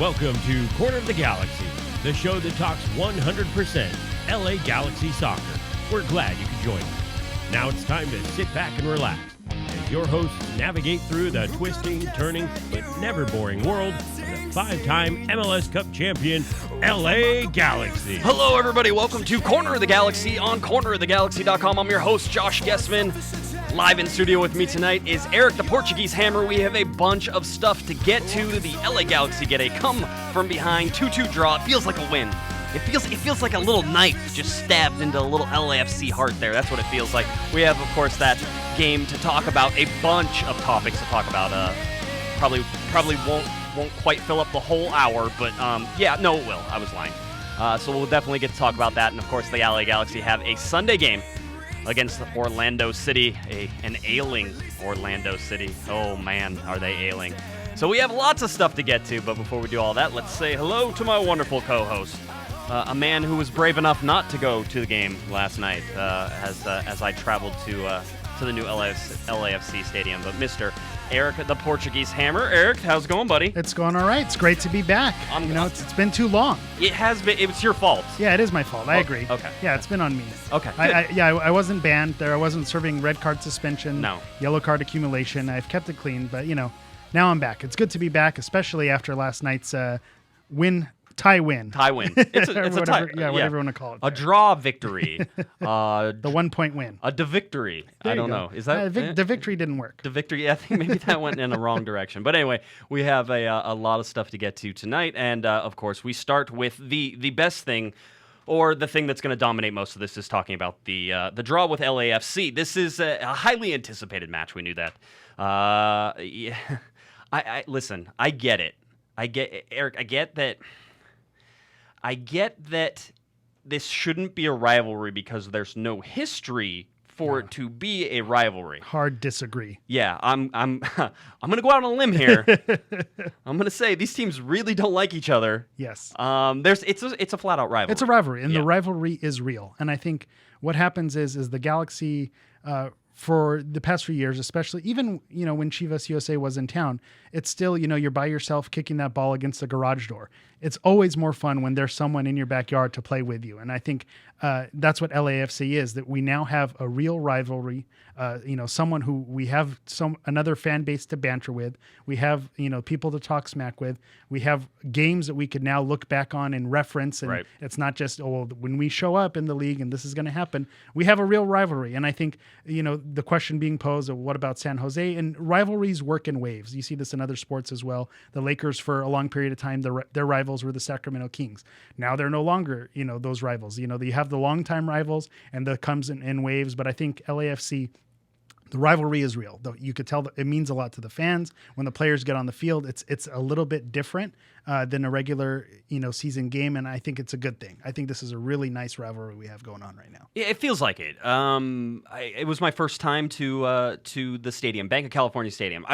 Welcome to Corner of the Galaxy, the show that talks 100% LA Galaxy soccer. We're glad you could join us. Now it's time to sit back and relax as your hosts navigate through the twisting, turning, but never boring world of the five-time MLS Cup champion, LA Galaxy. Hello, everybody. Welcome to Corner of the Galaxy on cornerofthegalaxy.com. I'm your host, Josh Guesman. Live in studio with me tonight is Eric, the Portuguese Hammer. We have a bunch of stuff to get to. The LA Galaxy get a come-from-behind 2-2 draw. It feels like a win. It feels like a little knife just stabbed into a little LAFC heart there. That's what it feels like. We have, of course, that game to talk about. A bunch of topics to talk about. Probably won't quite fill up the whole hour, but yeah, no, it will. I was lying. So we'll definitely get to talk about that. And, of course, the LA Galaxy have a Sunday game against Orlando City, an ailing Orlando City. Oh, man, are they ailing. So we have lots of stuff to get to, but before we do all that, let's say hello to my wonderful co-host, a man who was brave enough not to go to the game last night as I traveled to the new LAFC stadium, but Mr. Eric, the Portuguese Hammer. Eric, how's it going, buddy? It's going all right. It's great to be back. It's been too long. It has been. It was your fault. Yeah, it is my fault. I agree. Okay. Yeah, it's been on me. Okay. I wasn't banned there. I wasn't serving red card suspension. No. Yellow card accumulation. I've kept it clean, but now I'm back. It's good to be back, especially after last night's win. Tie win. It's a whatever, tie. Yeah, whatever you want to call it. A draw victory. The 1 point win. A victory. I don't know. Is that the victory didn't work? The victory. Yeah, I think maybe that went in the wrong direction. But anyway, we have a lot of stuff to get to tonight, and of course, we start with the best thing, or the thing that's going to dominate most of this, is talking about the draw with LAFC. This is a highly anticipated match. We knew that. Yeah. Listen. I get it. Eric. I get that this shouldn't be a rivalry because there's no history for it to be a rivalry. Hard disagree. Yeah, I'm going to go out on a limb here. I'm going to say these teams really don't like each other. Yes. It's a flat out rivalry. It's a rivalry, and the rivalry is real. And I think what happens is the Galaxy for the past few years, especially even, when Chivas USA was in town, it's still, you're by yourself kicking that ball against the garage door. It's always more fun when there's someone in your backyard to play with you. And I think that's what LAFC is, that we now have a real rivalry, someone who we have another fan base to banter with. We have, people to talk smack with. We have games that we could now look back on and reference. And It's not just, when we show up in the league and this is going to happen. We have a real rivalry. And I think, the question being posed of what about San Jose? And rivalries work in waves. You see this in other sports as well. The Lakers, for a long period of time, their rivals were the Sacramento Kings. Now they're no longer, those rivals. You have the longtime rivals, and that comes in waves. But I think LAFC, the rivalry is real. Though you could tell that it means a lot to the fans when the players get on the field. It's a little bit different than a regular season game, and I think it's a good thing. I think this is a really nice rivalry we have going on right now. Yeah, it feels like it. It was my first time to the stadium, Bank of California Stadium.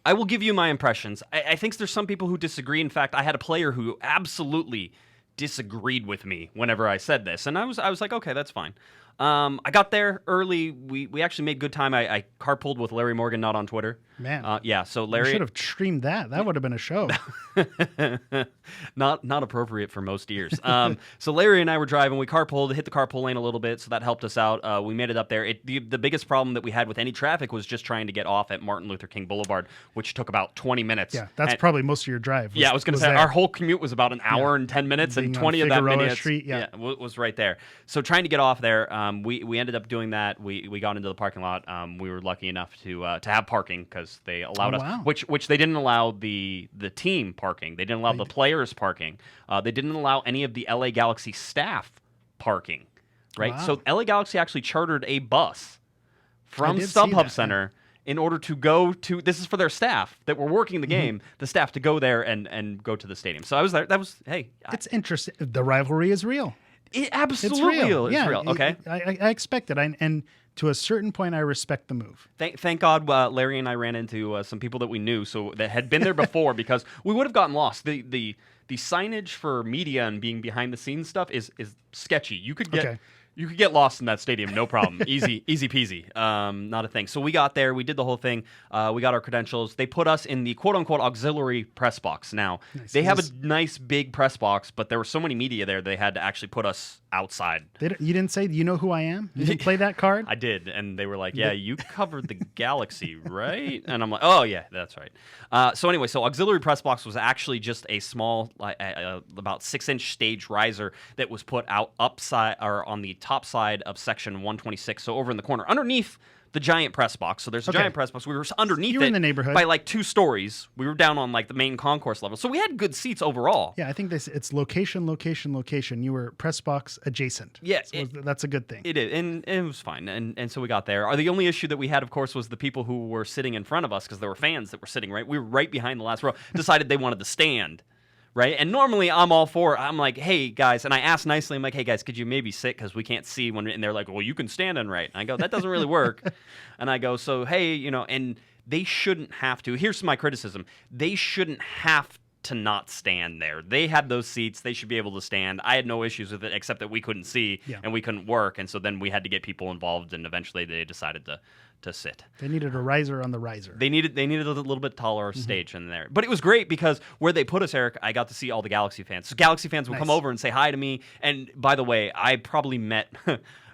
I will give you my impressions. I think there's some people who disagree. In fact, I had a player who absolutely disagreed with me whenever I said this, and I was like, okay, that's fine. I got there early. We actually made good time. I carpooled with Larry Morgan, not on Twitter. Man. Yeah, so Larry... You should have streamed that. That would have been a show. Not appropriate for most ears. So Larry and I were driving. We carpooled, hit the carpool lane a little bit, so that helped us out. We made it up there. The biggest problem that we had with any traffic was just trying to get off at Martin Luther King Boulevard, which took about 20 minutes. Yeah, that's probably most of your drive. I was going to say, our whole commute was about an hour and 10 minutes, and 20 of that minutes Street, was right there. So trying to get off there, we ended up doing that. We got into the parking lot. We were lucky enough to have parking because they allowed us. Wow. Which they didn't allow the team parking. They didn't allow the players parking. They didn't allow any of the LA Galaxy staff parking. Right. Wow. So LA Galaxy actually chartered a bus from StubHub Center in order to go to. This is for their staff that were working the game. The staff to go there and go to the stadium. So I was there. That was It's interesting. The rivalry is real. It absolutely is real. Okay. I expect it. And to a certain point, I respect the move. Thank God Larry and I ran into some people that we knew that had been there before because we would have gotten lost. The signage for media and being behind the scenes stuff is sketchy. You could get You could get lost in that stadium, no problem. Easy peasy. Not a thing. So we got there. We did the whole thing. We got our credentials. They put us in the quote-unquote auxiliary press box. Now, they have a nice big press box, but there were so many media there, they had to actually put us outside. You didn't say, you know who I am? You didn't play that card? I did, and they were like, yeah, you covered the Galaxy, right? And I'm like, oh, yeah, that's right. So anyway, so auxiliary press box was actually just a small, about 6-inch stage riser that was put out upside or on the top side of section 126, so over in the corner, underneath the giant press box. So there's a giant press box. We were underneath in the neighborhood by like 2 stories. We were down on like the main concourse level. So we had good seats overall. Yeah, I think it's location. You were press box adjacent. Yeah. So that's a good thing. It is, and it was fine. And so we got there. The only issue that we had, of course, was the people who were sitting in front of us, because there were fans that were sitting right. We were right behind the last row, decided they wanted to stand. Right? And normally I'm all for it. I'm like, hey, guys. And I asked nicely, I'm like, hey, guys, could you maybe sit? Because we can't see when. And they're like, well, you can stand and right. And I go, that doesn't really work. And I go, so, hey, and they shouldn't have to. Here's my criticism. They shouldn't have to not stand there. They had those seats. They should be able to stand. I had no issues with it, except that we couldn't see and we couldn't work. And so then we had to get people involved. And eventually they decided to sit. They needed a riser on the riser. They needed a little bit taller stage in there. But it was great because where they put us, Eric, I got to see all the Galaxy fans. So Galaxy fans would come over and say hi to me. And by the way, I probably met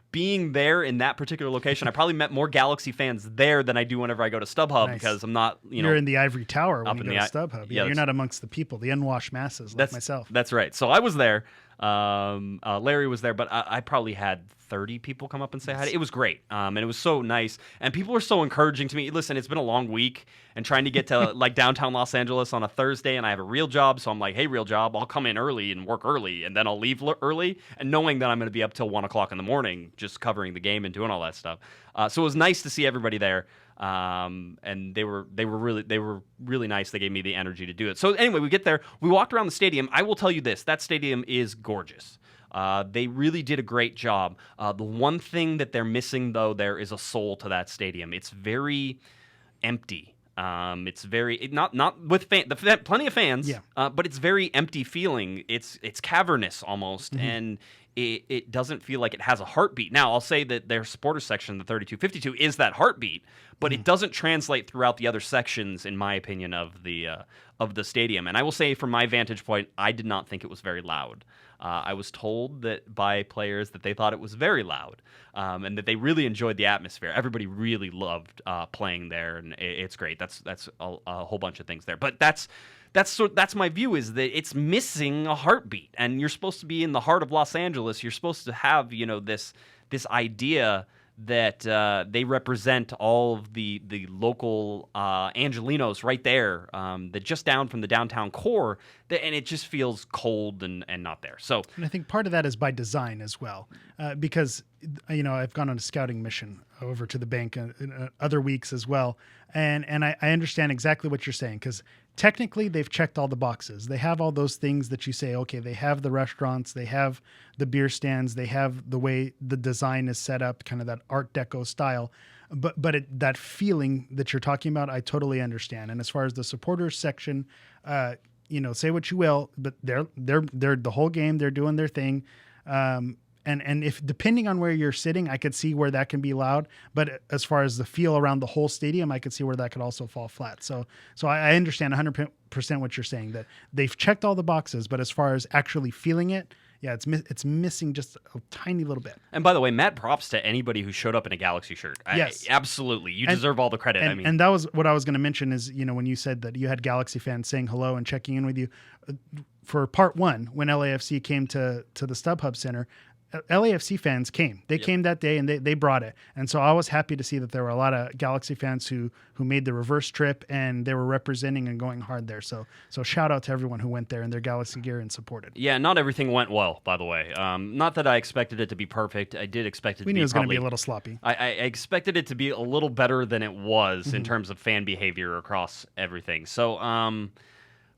being there in that particular location, I probably met more Galaxy fans there than I do whenever I go to StubHub because I'm not, You're in the ivory tower when you go to StubHub. Yeah, you're not amongst the people, the unwashed masses like myself. That's right. So I was there. Larry was there, but I probably had 30 people come up and say hi. It was great, and it was so nice. And people were so encouraging to me. Listen, it's been a long week, and trying to get to like downtown Los Angeles on a Thursday, and I have a real job, so I'm like, hey, real job, I'll come in early and work early, and then I'll leave early, and knowing that I'm going to be up till 1 o'clock in the morning, just covering the game and doing all that stuff. So it was nice to see everybody there. And they were really nice. They gave me the energy to do it. So anyway, we get there. We walked around the stadium. I will tell you this: that stadium is gorgeous. They really did a great job. The one thing that they're missing, though, there is a soul to that stadium. It's very empty. It's very not with plenty of fans, but it's very empty feeling. It's cavernous almost, and it doesn't feel like it has a heartbeat. Now, I'll say that their supporter section, the 3252, is that heartbeat, but it doesn't translate throughout the other sections, in my opinion, of the stadium. And I will say, from my vantage point, I did not think it was very loud. I was told that by players that they thought it was very loud, and that they really enjoyed the atmosphere. Everybody really loved playing there, and it's great. That's a whole bunch of things there. But that's my view, is that it's missing a heartbeat. And you're supposed to be in the heart of Los Angeles. You're supposed to have this idea that they represent all of the local Angelinos right there, that just down from the downtown core, and it just feels cold and not there. So, and I think part of that is by design as well, because I've gone on a scouting mission over to the bank in other weeks as well, and I understand exactly what you're saying, because technically they've checked all the boxes. They have all those things that you say, okay, they have the restaurants, they have the beer stands, they have the way the design is set up, kind of that Art Deco style. But that feeling that you're talking about, I totally understand. And as far as the supporters section, say what you will, but they're the whole game, they're doing their thing. And if depending on where you're sitting, I could see where that can be loud. But as far as the feel around the whole stadium, I could see where that could also fall flat. So I understand 100% what you're saying, that they've checked all the boxes, but as far as actually feeling it, yeah, it's missing just a tiny little bit. And by the way, mad props to anybody who showed up in a Galaxy shirt. Yes, absolutely. You deserve all the credit. And that was what I was going to mention is, when you said that you had Galaxy fans saying hello and checking in with you for part one, when LAFC came to the StubHub Center. LAFC fans came. They came that day, and they brought it. And so I was happy to see that there were a lot of Galaxy fans who made the reverse trip, and they were representing and going hard there. So shout out to everyone who went there in their Galaxy gear and supported. Yeah, not everything went well, by the way. Not that I expected it to be perfect. I did expect it to be. We knew it was going to be a little sloppy. I expected it to be a little better than it was in terms of fan behavior across everything. So,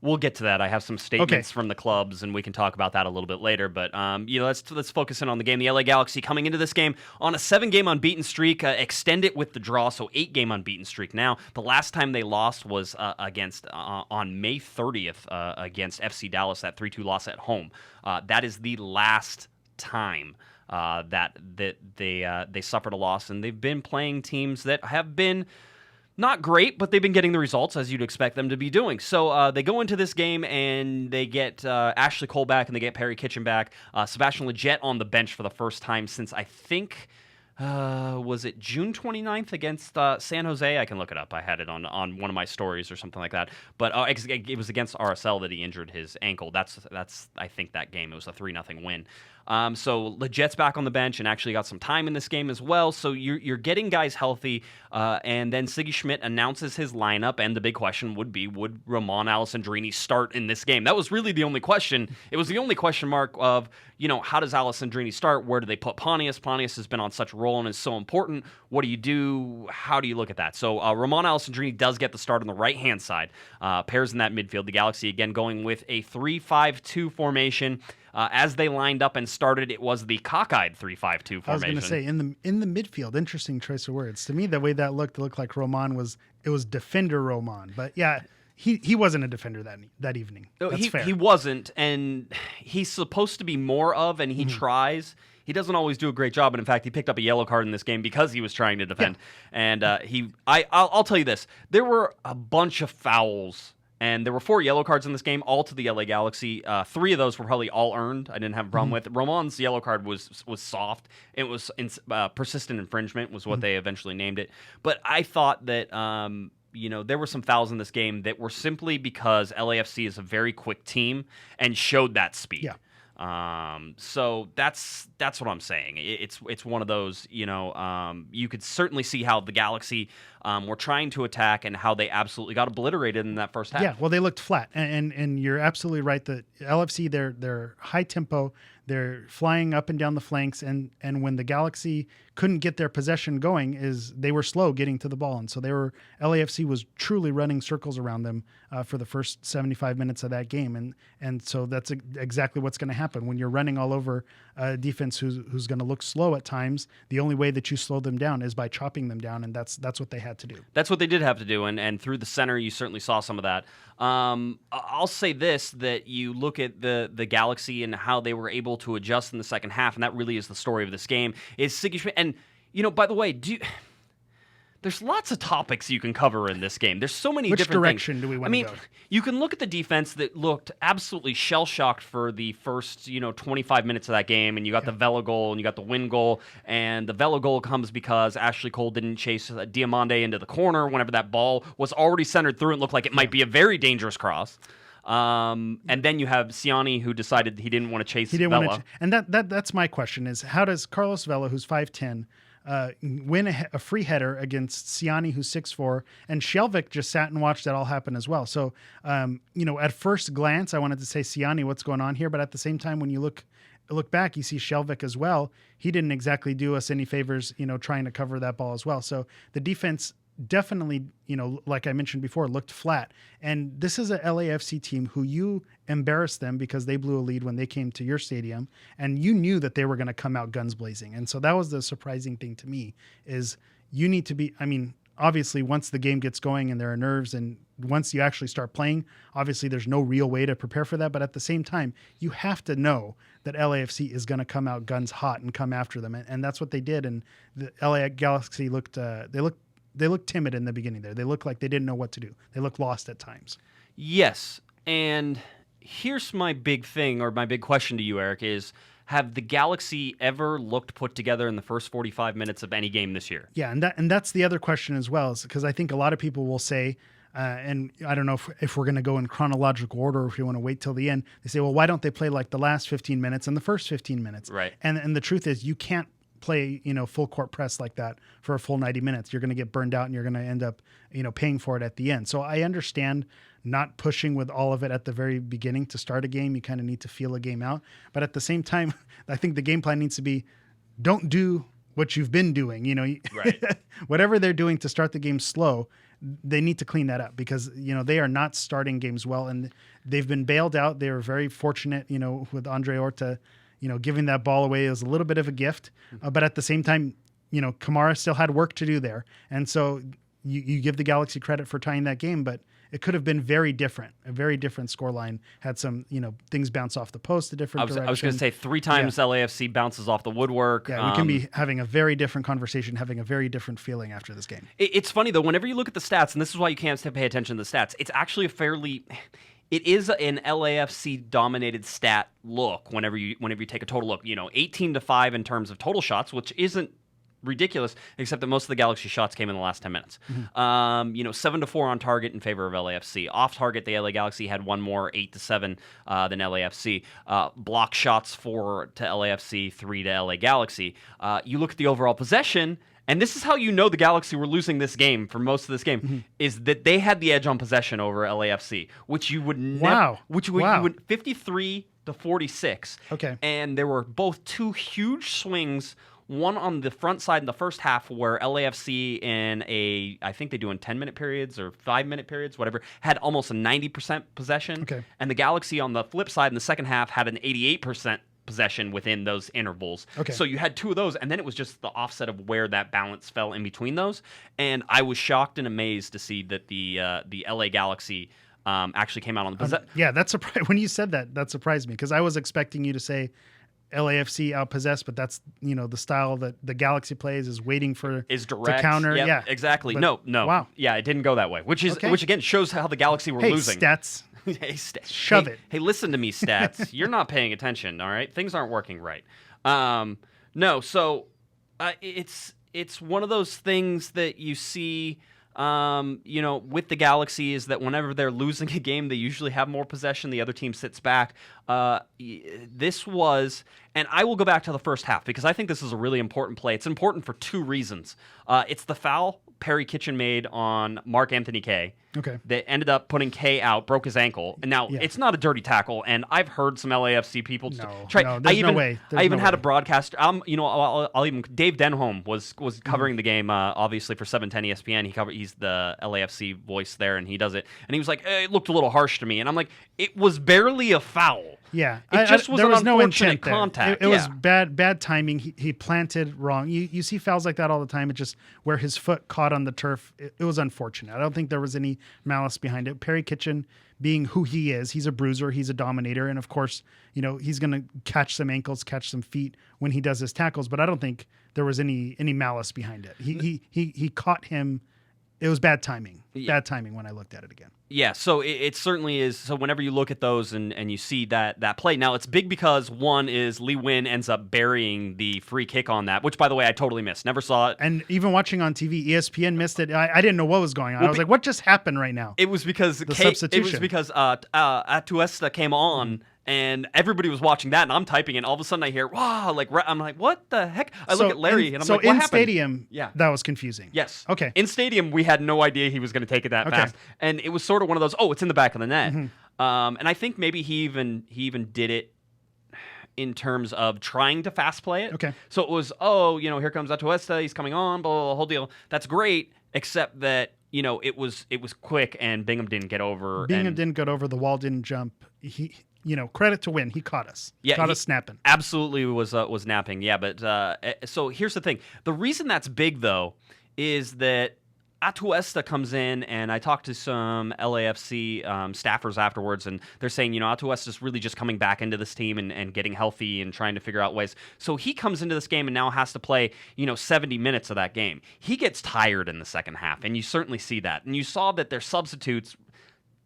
we'll get to that. I have some statements from the clubs, and we can talk about that a little bit later. But let's focus in on the game. The LA Galaxy coming into this game on a 7-game unbeaten streak, extend it with the draw, so 8-game unbeaten streak now. The last time they lost was against on May 30th against FC Dallas, that 3-2 loss at home. That is the last time that they suffered a loss, and they've been playing teams that have been not great, but they've been getting the results as you'd expect them to be doing. So they go into this game and they get Ashley Cole back and they get Perry Kitchen back. Sebastian Lletget on the bench for the first time since I think, was it June 29th against San Jose? I can look it up. I had it on one of my stories or something like that. But it was against RSL that he injured his ankle. That's I think that game. It was a 3-0 win. So Lletget's back on the bench and actually got some time in this game as well. So you're getting guys healthy, and then Sigi Schmid announces his lineup, and the big question would be, would Romain Alessandrini start in this game? That was really the only question. It was the only question mark of, how does Alessandrini start? Where do they put Pontius? Pontius has been on such a roll and is so important. What do you do? How do you look at that? So Romain Alessandrini does get the start on the right-hand side, pairs in that midfield. The Galaxy, again, going with a 3-5-2 formation. As they lined up and started, it was the cockeyed 3-5-2 formation. I was going to say, in the midfield, interesting choice of words. To me, the way that looked like Roman was defender Roman. But yeah, he wasn't a defender that evening. That's fair. He wasn't, and he's supposed to be more of, and he tries. He doesn't always do a great job, and in fact, he picked up a yellow card in this game because he was trying to defend. Yeah. And I'll tell you this: there were a bunch of fouls. And there were 4 yellow cards in this game, all to the LA Galaxy. 3 of those were probably all earned. I didn't have a problem with. Roman's yellow card was soft. It was persistent infringement was what they eventually named it. But I thought that there were some fouls in this game that were simply because LAFC is a very quick team and showed that speed. Yeah. So that's what I'm saying. It's one of those, you could certainly see how the Galaxy were trying to attack and how they absolutely got obliterated in that first half. Yeah, well, they looked flat, and you're absolutely right. The LFC, they're high tempo, they're flying up and down the flanks, and when the Galaxy couldn't get their possession going, they were slow getting to the ball, and so LAFC was truly running circles around them for the first 75 minutes of that game, and so that's exactly what's going to happen when you're running all over a defense who's going to look slow at times. The only way that you slow them down is by chopping them down, and that's what they had to do. That's what they did have to do, and through the center, you certainly saw some of that. I'll say this, that you look at the Galaxy and how they were able to adjust in the second half, and that really is the story of this game, is Sigi Schmid. And, by the way, there's lots of topics you can cover in this game. There's so many Which different direction things. do we want to go? You can look at the defense that looked absolutely shell-shocked for the first, 25 minutes of that game, and you got the Vela goal, and you got the win goal, and the Vela goal comes because Ashley Cole didn't chase Diamande into the corner whenever that ball was already centered through and looked like it might be a very dangerous cross. And then you have Siani, who decided he didn't want to chase Vela. And that's my question is, how does Carlos Vela, who's 5'10", win a free header against Siani, who's 6'4", and Shelvik just sat and watched that all happen as well. So, at first glance, I wanted to say, Siani, what's going on here? But at the same time, when you look back, you see Shelvik as well. He didn't exactly do us any favors, trying to cover that ball as well. So the defense definitely, like I mentioned before, looked flat. And this is a LAFC team who you embarrassed them because they blew a lead when they came to your stadium, and you knew that they were going to come out guns blazing. And so that was the surprising thing to me, is you need to be, obviously once the game gets going and there are nerves, and once you actually start playing, obviously there's no real way to prepare for that. But at the same time, you have to know that LAFC is going to come out guns hot and come after them. And that's what they did. And the LA Galaxy looked timid in the beginning there. They looked like they didn't know what to do. They looked lost at times. Yes, and here's my big thing, or my big question to you, Eric, is have the Galaxy ever looked put together in the first 45 minutes of any game this year? Yeah, and that's the other question as well, is because I think a lot of people will say, and I don't know if we're going to go in chronological order or if you want to wait till the end, they say, well, why don't they play like the last 15 minutes and the first 15 minutes? Right. And the truth is, you can't play, full court press like that for a full 90 minutes. You're going to get burned out and you're going to end up, paying for it at the end. So I understand not pushing with all of it at the very beginning to start a game. You kind of need to feel a game out. But at the same time, I think the game plan needs to be, don't do what you've been doing. Right. Whatever they're doing to start the game slow, they need to clean that up, because, they are not starting games well, and they've been bailed out. They were very fortunate, with Andre Horta, giving that ball away is a little bit of a gift. But at the same time, Kamara still had work to do there. And so you give the Galaxy credit for tying that game, but it could have been very different, a very different scoreline. Had some, things bounce off the post a different direction. I was going to say 3 times LAFC bounces off the woodwork. Yeah, we can be having a very different conversation, having a very different feeling after this game. It's funny, though, whenever you look at the stats, and this is why you can't pay attention to the stats, it's actually it is an LAFC-dominated stat look whenever you take a total look. 18-5 in terms of total shots, which isn't ridiculous, except that most of the Galaxy shots came in the last 10 minutes. 7-4 on target in favor of LAFC. Off target, the LA Galaxy had one more, 8-7 than LAFC. Block shots 4 to LAFC, 3 to LA Galaxy. You look at the overall possession, and this is how you know the Galaxy were losing this game for most of this game, is that they had the edge on possession over LAFC, which you would never, you would 53-46. Okay. And there were both 2 huge swings, one on the front side in the first half where LAFC I think they do in 10-minute periods or 5-minute periods, whatever, had almost a 90% possession. Okay. And the Galaxy on the flip side in the second half had an 88% possession within those intervals. Okay. So you had 2 of those, and then it was just the offset of where that balance fell in between those. And I was shocked and amazed to see that the LA Galaxy actually came out on the possession. Yeah, that's surprising. When you said that surprised me, because I was expecting you to say LAFC outpossessed, but that's the style that the Galaxy plays is waiting for direct to counter. Yep, yeah, exactly. But, No. Wow. Yeah, it didn't go that way, which again shows how the Galaxy were losing. Stats. Hey, shove it. Hey, listen to me, stats. You're not paying attention. All right, things aren't working right. No, so it's one of those things that you see. With the Galaxy is that whenever they're losing a game, they usually have more possession. The other team sits back. This was, and I will go back to the first half because I think this is a really important play. It's important for 2 reasons. It's the foul Perry Kitchen made on Mark Anthony Kaye. Okay. That ended up putting Kaye out, broke his ankle. And now it's not a dirty tackle, and I've heard some LAFC people try. No, there's no way. I even had a broadcaster. I'll even Dave Denholm was covering the game, obviously for 710 ESPN. He's the LAFC voice there, and he does it. And he was like, it looked a little harsh to me, and I'm like, it was barely a foul. Yeah, it just was there an was no unfortunate intent there. contact. It was bad timing. He planted wrong. You see fouls like that all the time. It just where his foot caught on the turf. It was unfortunate. I don't think there was any malice behind it. Perry Kitchen, being who he is, he's a bruiser, he's a dominator, and of course, he's going to catch some ankles, catch some feet when he does his tackles. But I don't think there was any malice behind it. He caught him. It was bad timing. Bad timing when I looked at it again. Yeah, so it certainly is. So whenever you look at those and you see that play, now it's big because one is Lee Win ends up burying the free kick on that, which, by the way, I totally missed. Never saw it. And even watching on TV, ESPN missed it. I didn't know what was going on. I was like, what just happened right now? It was because substitution. It was because Atuesta came on. And everybody was watching that, and I'm typing, and all of a sudden I hear, wow, I'm like, what the heck? I look at Larry, and I'm like, what happened? So in stadium, that was confusing. Yes. Okay. In stadium, we had no idea he was going to take it that fast. And it was sort of one of those, it's in the back of the net. And I think maybe he even did it in terms of trying to fast play it. Okay. So it was, here comes Atuesta, he's coming on, blah, blah, blah, whole deal. That's great, except that, it was quick, and Bingham didn't get over. Bingham didn't get over, the wall didn't jump. He credit to Win. He caught us. Yeah, caught us snapping. Absolutely was napping. Yeah, but so here's the thing. The reason that's big, though, is that Atuesta comes in, and I talked to some LAFC staffers afterwards, and they're saying, Atuesta's really just coming back into this team and getting healthy and trying to figure out ways. So he comes into this game and now has to play, 70 minutes of that game. He gets tired in the second half, and you certainly see that. And you saw that their substitutes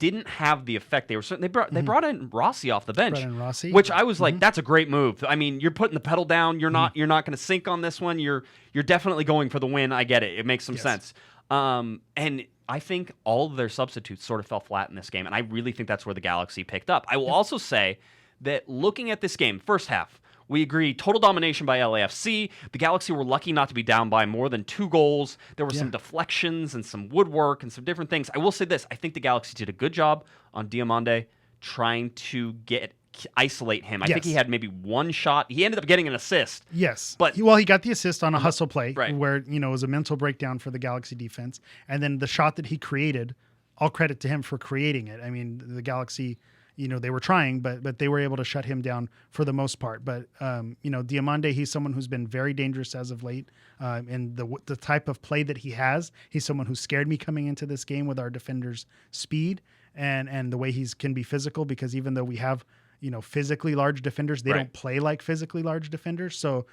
didn't have the effect they were. They brought in Rossi off the bench, which I was like, that's a great move. I mean, you're putting the pedal down. You're not going to sink on this one. You're definitely going for the win. I get it. It makes some sense. And I think all of their substitutes sort of fell flat in this game, and I really think that's where the Galaxy picked up. I will also say that looking at this game, first half, we agree, total domination by LAFC. The Galaxy were lucky not to be down by more than 2 goals. There were some deflections and some woodwork and some different things. I will say this. I think the Galaxy did a good job on Diomande trying to isolate him. I think he had maybe 1 shot. He ended up getting an assist. Yes. But he got the assist on a hustle play right, where, it was a mental breakdown for the Galaxy defense. And then the shot that he created, all credit to him for creating it. I mean, the Galaxy, they were trying, but they were able to shut him down for the most part. But Diamande, he's someone who's been very dangerous as of late, and the type of play that he has, he's someone who scared me coming into this game with our defenders' speed and the way can be physical, because even though we have physically large defenders, they don't play like physically large defenders. So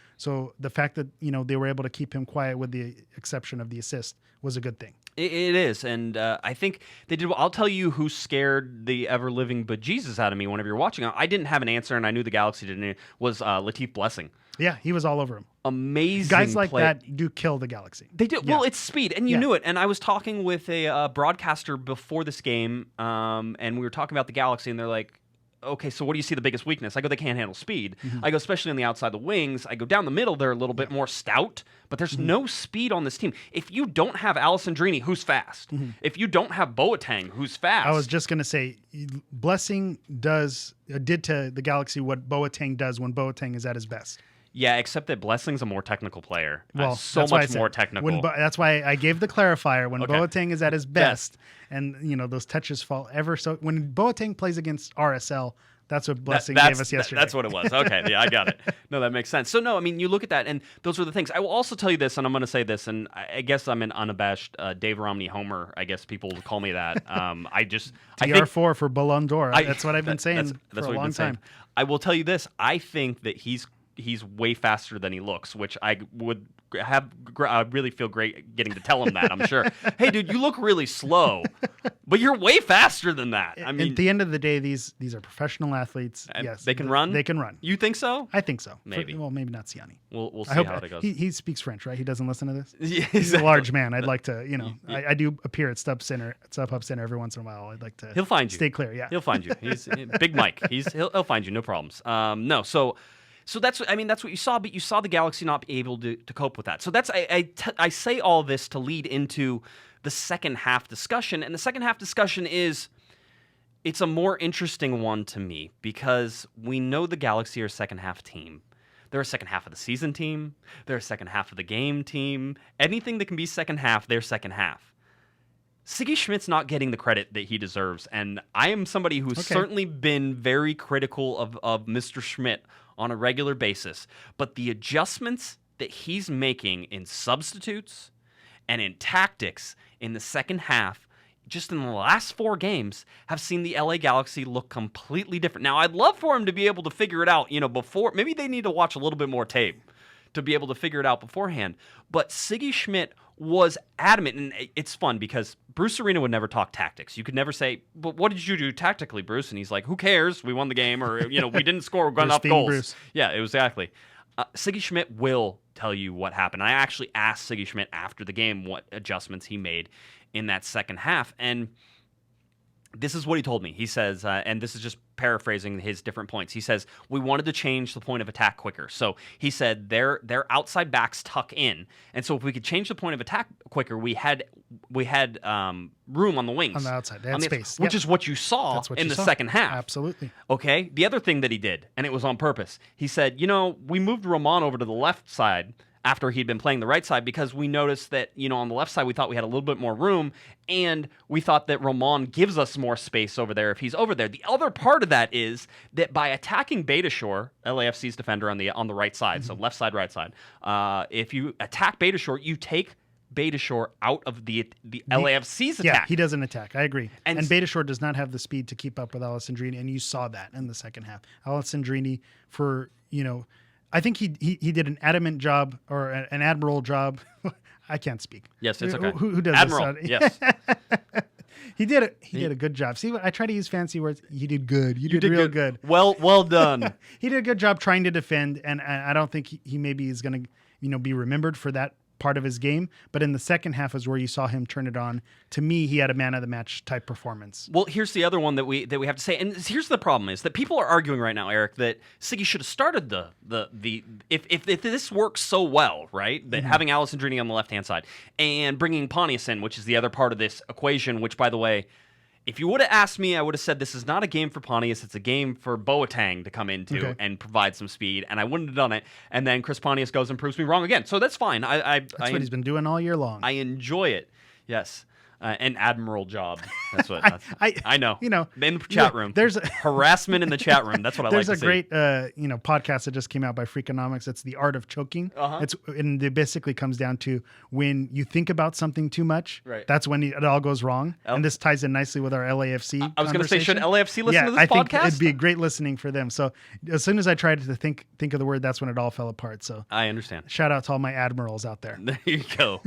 the fact that they were able to keep him quiet with the exception of the assist was a good thing. It is, and I think they did. I'll tell you who scared the ever-living bejesus out of me whenever you're watching. I didn't have an answer, and I knew the Galaxy didn't. Was Latif Blessing. Yeah, he was all over him. Amazing guys like play. that do kill the Galaxy. They do. Yeah. Well, it's speed, and you knew it. And I was talking with a broadcaster before this game, and we were talking about the Galaxy, and they're like, okay, so what do you see the biggest weakness? I go, they can't handle speed. Mm-hmm. I go, especially on the outside the wings. I go, down the middle, they're a little bit more stout, but there's no speed on this team. If you don't have Alessandrini, who's fast? Mm-hmm. If you don't have Boateng, who's fast? I was just going to say, Blessing did to the Galaxy what Boateng does when Boateng is at his best. Yeah, except that Blessing's a more technical player. Well, so much more technical. That's why I gave the clarifier. When Boateng is at his best, and those touches fall ever so. When Boateng plays against RSL, that's what Blessing gave us yesterday. That's what it was. Okay, yeah, I got it. No, that makes sense. So no, I mean, you look at that, and those are the things. I will also tell you this, and I'm going to say this, and I guess I'm an unabashed Dave Romney homer. I guess people will call me that. DR4 for Ballon d'Or. That's what I've been saying for a long time. I will tell you this. I think that he's way faster than he looks, which I would really feel great getting to tell him that, I'm sure. Hey, dude, you look really slow, but you're way faster than that. I mean, at the end of the day, these are professional athletes. Yes, they can run. They can run. You think so? I think so. Maybe. Maybe not Siani. We'll see how it goes. He speaks French, right? He doesn't listen to this. Yeah, he's a large man. I'd like to, I do appear at StubHub Center every once in a while. I'd like to. He'll find you. Stay clear. Yeah, he'll find you. He's Big Mike. He'll find you. No problems. No. So that's what you saw, but you saw the Galaxy not be able to cope with that. So that's I say all this to lead into the second half discussion, and the second half discussion it's a more interesting one to me because we know the Galaxy are a second half team. They're a second half of the season team. They're a second half of the game team. Anything that can be second half, they're second half. Sigi Schmid's not getting the credit that he deserves, and I am somebody who's certainly been very critical of Mr. Schmid on a regular basis, but the adjustments that he's making in substitutes and in tactics in the second half, just in the last 4 games, have seen the LA Galaxy look completely different. Now, I'd love for him to be able to figure it out, before. Maybe they need to watch a little bit more tape to be able to figure it out beforehand. But Sigi Schmid was adamant, and it's fun because Bruce Arena would never talk tactics. You could never say, "But what did you do tactically, Bruce?" And he's like, "Who cares? We won the game, or we didn't score enough goals." Bruce. Yeah, exactly. Sigi Schmid will tell you what happened. I actually asked Sigi Schmid after the game what adjustments he made in that second half, and this is what he told me. He says, and this is just paraphrasing his different points. He says, we wanted to change the point of attack quicker. So he said their outside backs tuck in. And so if we could change the point of attack quicker, we had room on the wings. On the outside. They had space. Which is what you saw in the second half. Absolutely. Okay? The other thing that he did, and it was on purpose, he said, we moved Romain over to the left side after he'd been playing the right side because we noticed that, on the left side we thought we had a little bit more room, and we thought that Romain gives us more space over there if he's over there. The other part of that is that by attacking Beitashour, LAFC's defender on the right side, so left side, right side, if you attack Beitashour, you take Beitashour out of the LAFC's attack. Yeah, he doesn't attack. I agree. And Beitashour does not have the speed to keep up with Alessandrini, and you saw that in the second half. Alessandrini, for, I think he did an adamant job or an admiral job. I can't speak. Yes, it's okay. Who does admiral, this? Yes. He did a good job. See, I try to use fancy words. You did good. You did real good. Well done. He did a good job trying to defend, and I don't think he maybe is going to be remembered for that part of his game, but in the second half is where you saw him turn it on. To me, he had a man of the match type performance. Well, here's the other one that we have to say, and here's the problem is that people are arguing right now, Eric, that Sigi should have started the if this works so well, right? That having Alessandrini on the left hand side and bringing Pontius in, which is the other part of this equation. Which, by the way, if you would have asked me, I would have said this is not a game for Pontius. It's a game for Boateng to come into and provide some speed, and I wouldn't have done it. And then Chris Pontius goes and proves me wrong again. So that's fine. That's what he's been doing all year long. I enjoy it. Yes. An admiral job. That's what I know. You know, in the chat room, there's harassment in the chat room. That's what I like to see. There's a great podcast that just came out by Freakonomics. It's The Art of Choking. And it basically comes down to when you think about something too much, right. That's when it all goes wrong. And this ties in nicely with our LAFC. I was going to say, should LAFC listen to this podcast? I think it'd be great listening for them. So as soon as I tried to think of the word, that's when it all fell apart. So I understand. Shout out to all my admirals out there. There you go.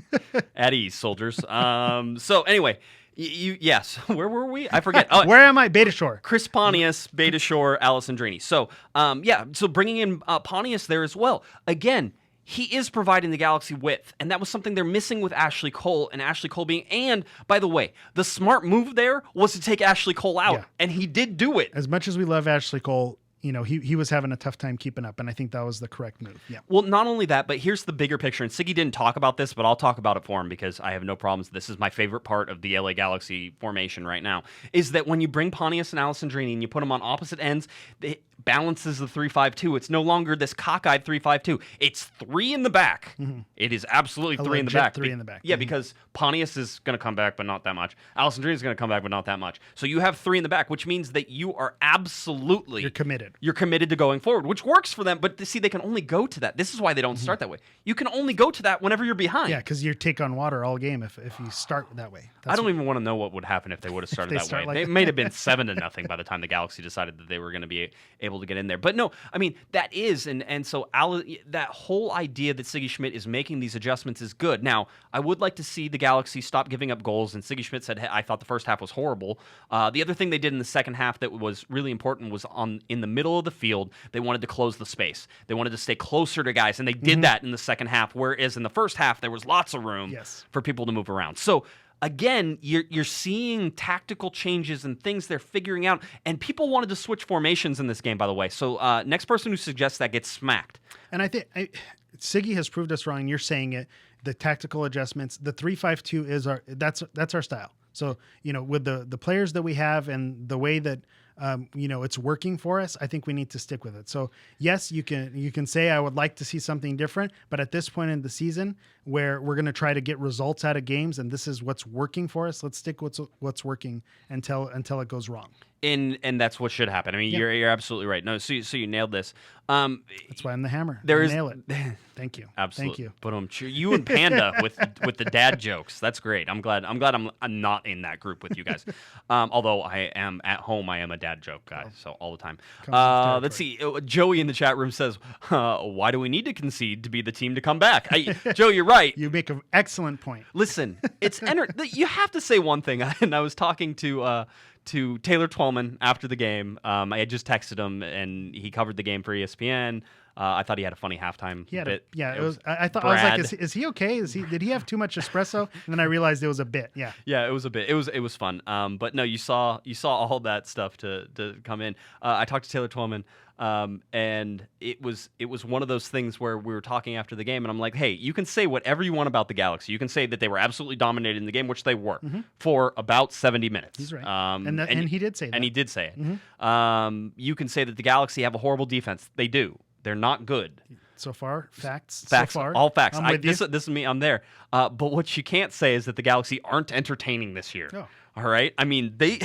At ease, soldiers. So anyway, yes. Where were we? I forget. Oh, where am I? Beta Shore. Chris Pontius, Beta Shore, Alessandrini. So so bringing in Pontius there as well. Again, he is providing the Galaxy width, and that was something they're missing with Ashley Cole, and Ashley Cole being, and by the way, the smart move there was to take Ashley Cole out, and he did do it. As much as we love Ashley Cole, he was having a tough time keeping up, and I think that was the correct move. Yeah. Well, not only that, but here's the bigger picture, and Sigi didn't talk about this, but I'll talk about it for him because I have no problems. This is my favorite part of the LA Galaxy formation right now, is that when you bring Pontius and Alessandrini and you put them on opposite ends, it balances the 3-5-2. It's no longer this cockeyed 3-5-2. It's three in the back. Mm-hmm. It is absolutely three in the back. Three in the back. Yeah, because Pontius is going to come back, but not that much. Alessandrini is going to come back, but not that much. So you have three in the back, which means that you are absolutely... You're committed. You're committed to going forward, which works for them, but see, they can only go to that. This is why they don't start that way. You can only go to that whenever you're behind. Yeah, because you take on water all game if you start that way. I don't even want to know what would happen if they would have started that way. They may have been 7-0 by the time the Galaxy decided that they were going to be able to get in there. But no, I mean, that is, and so that whole idea that Sigi Schmid is making these adjustments is good. Now, I would like to see the Galaxy stop giving up goals, and Sigi Schmid said, hey, I thought the first half was horrible. The other thing they did in the second half that was really important was in the middle of the field, they wanted to close the space. They wanted to stay closer to guys, and they did that in the second half, whereas in the first half, there was lots of room for people to move around. So, again, you're seeing tactical changes and things they're figuring out, and people wanted to switch formations in this game, by the way. So next person who suggests that gets smacked. And I think Sigi has proved us wrong. You're saying it. The tactical adjustments, the 3-5-2 is that's our style. So with the players that we have and the way that it's working for us, I think we need to stick with it. So yes, you can say I would like to see something different, but at this point in the season where we're going to try to get results out of games and this is what's working for us, let's stick with what's working until it goes wrong. And that's what should happen. I mean, you're absolutely right. No, so you nailed this. That's why I'm the hammer. Nail it. Thank you. Absolutely. Thank you. You and Panda with the dad jokes. That's great. I'm glad I'm not in that group with you guys. Although I am at home, I am a dad joke guy. So all the time. Let's see. Joey in the chat room says, "Why do we need to concede to be the team to come back?" Joe, you're right. You make an excellent point. Listen, it's you have to say one thing. And I was talking to Taylor Twellman after the game. I had just texted him, and he covered the game for ESPN. I thought he had a funny halftime bit. Yeah, it was. I was like, is he okay? Did he have too much espresso? And then I realized it was a bit. Yeah. Yeah, it was a bit. It was fun. But no, you saw all that stuff to come in. I talked to Taylor Twellman. And it was one of those things where we were talking after the game, and I'm like, hey, you can say whatever you want about the Galaxy. You can say that they were absolutely dominating the game, which they were for about 70 minutes. He's right. And he did say that. And he did say it. You can say that the Galaxy have a horrible defense. They do. They're not good. So far, facts. Facts. So far, all facts. This is me. I'm there. But what you can't say is that the Galaxy aren't entertaining this year. Oh. All right. I mean, they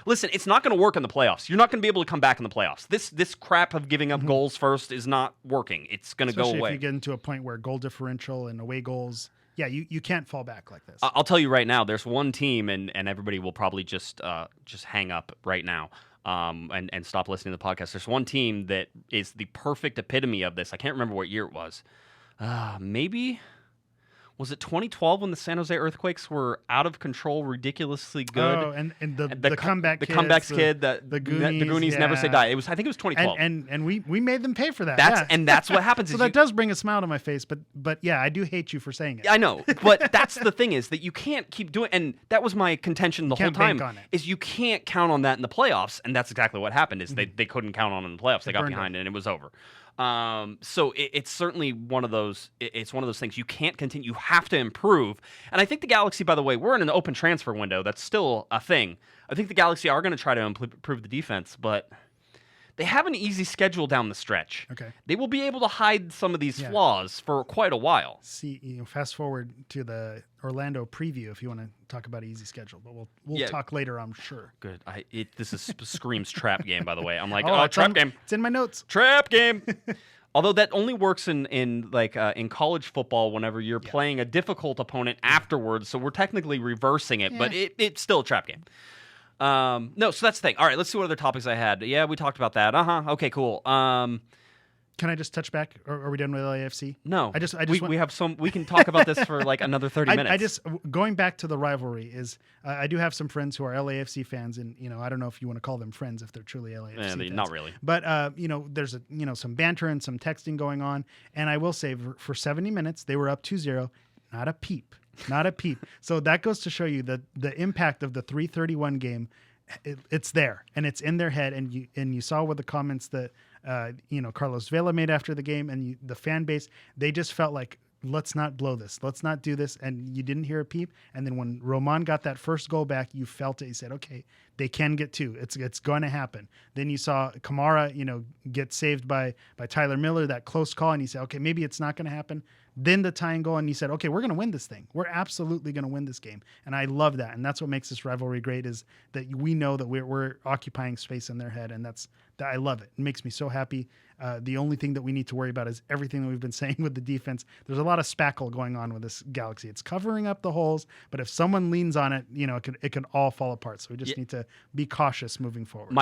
listen. It's not going to work in the playoffs. You're not going to be able to come back in the playoffs. This crap of giving up goals first is not working. It's going to go away. If you get into a point where goal differential and away goals, you can't fall back like this. I'll tell you right now. There's one team, and everybody will probably just hang up right now. And stop listening to the podcast. There's one team that is the perfect epitome of this. I can't remember what year it was. Maybe. Was it 2012 when the San Jose Earthquakes were out of control, ridiculously good? Oh, and the comeback kids, comebacks kid, the Goonies never say die. I think it was 2012. And we made them pay for that. That's what happens. So that does bring a smile to my face. But yeah, I do hate you for saying it. I know, but that's the thing is that you can't keep doing. And that was my contention the whole time. Is you can't count on that in the playoffs, and that's exactly what happened. Is they couldn't count on it in the playoffs. They got behind and it was over. So it's certainly one of those. It's one of those things you can't continue. You have to improve. And I think the Galaxy, by the way, we're in an open transfer window. That's still a thing. I think the Galaxy are going to try to improve the defense, but they have an easy schedule down the stretch. Okay. They will be able to hide some of these flaws for quite a while. See, fast forward to the Orlando preview if you want to talk about easy schedule, but we'll talk later, I'm sure. Good. This is screams trap game, by the way. I'm like, trap game. It's in my notes. Trap game. Although that only works in college football whenever you're playing a difficult opponent afterwards, so we're technically reversing it, but it's still a trap game. No, so that's the thing. All right, let's see what other topics I had. Yeah, we talked about that. Okay, cool. Can I just touch back? Or are we done with LAFC? No. We have some. We can talk about this for like another 30 minutes. Going back to the rivery is I do have some friends who are LAFC fans, and I don't know if you want to call them friends if they're truly LAFC fans. Not really. But there's some banter and some texting going on, and I will say for 70 minutes they were up 2-0, not a peep. Not a peep. So that goes to show you that the impact of the 331 game, it's there and it's in their head. And you saw with the comments that Carlos Vela made after the game, and the fan base, they just felt like, let's not blow this, let's not do this. And you didn't hear a peep. And then when Romain got that first goal back, you felt it. You said, okay, they can get two. It's going to happen. Then you saw Kamara, get saved by Tyler Miller, that close call, and you said, okay, maybe it's not going to happen. Then the tying goal, and you said, okay, we're going to win this thing. We're absolutely going to win this game. And I love that. And that's what makes this rivalry great, is that we know that we're occupying space in their head. And I love it. It makes me so happy. The only thing that we need to worry about is everything that we've been saying with the defense. There's a lot of spackle going on with this Galaxy. It's covering up the holes, but if someone leans on it, it can all fall apart. So we just need to be cautious moving forward.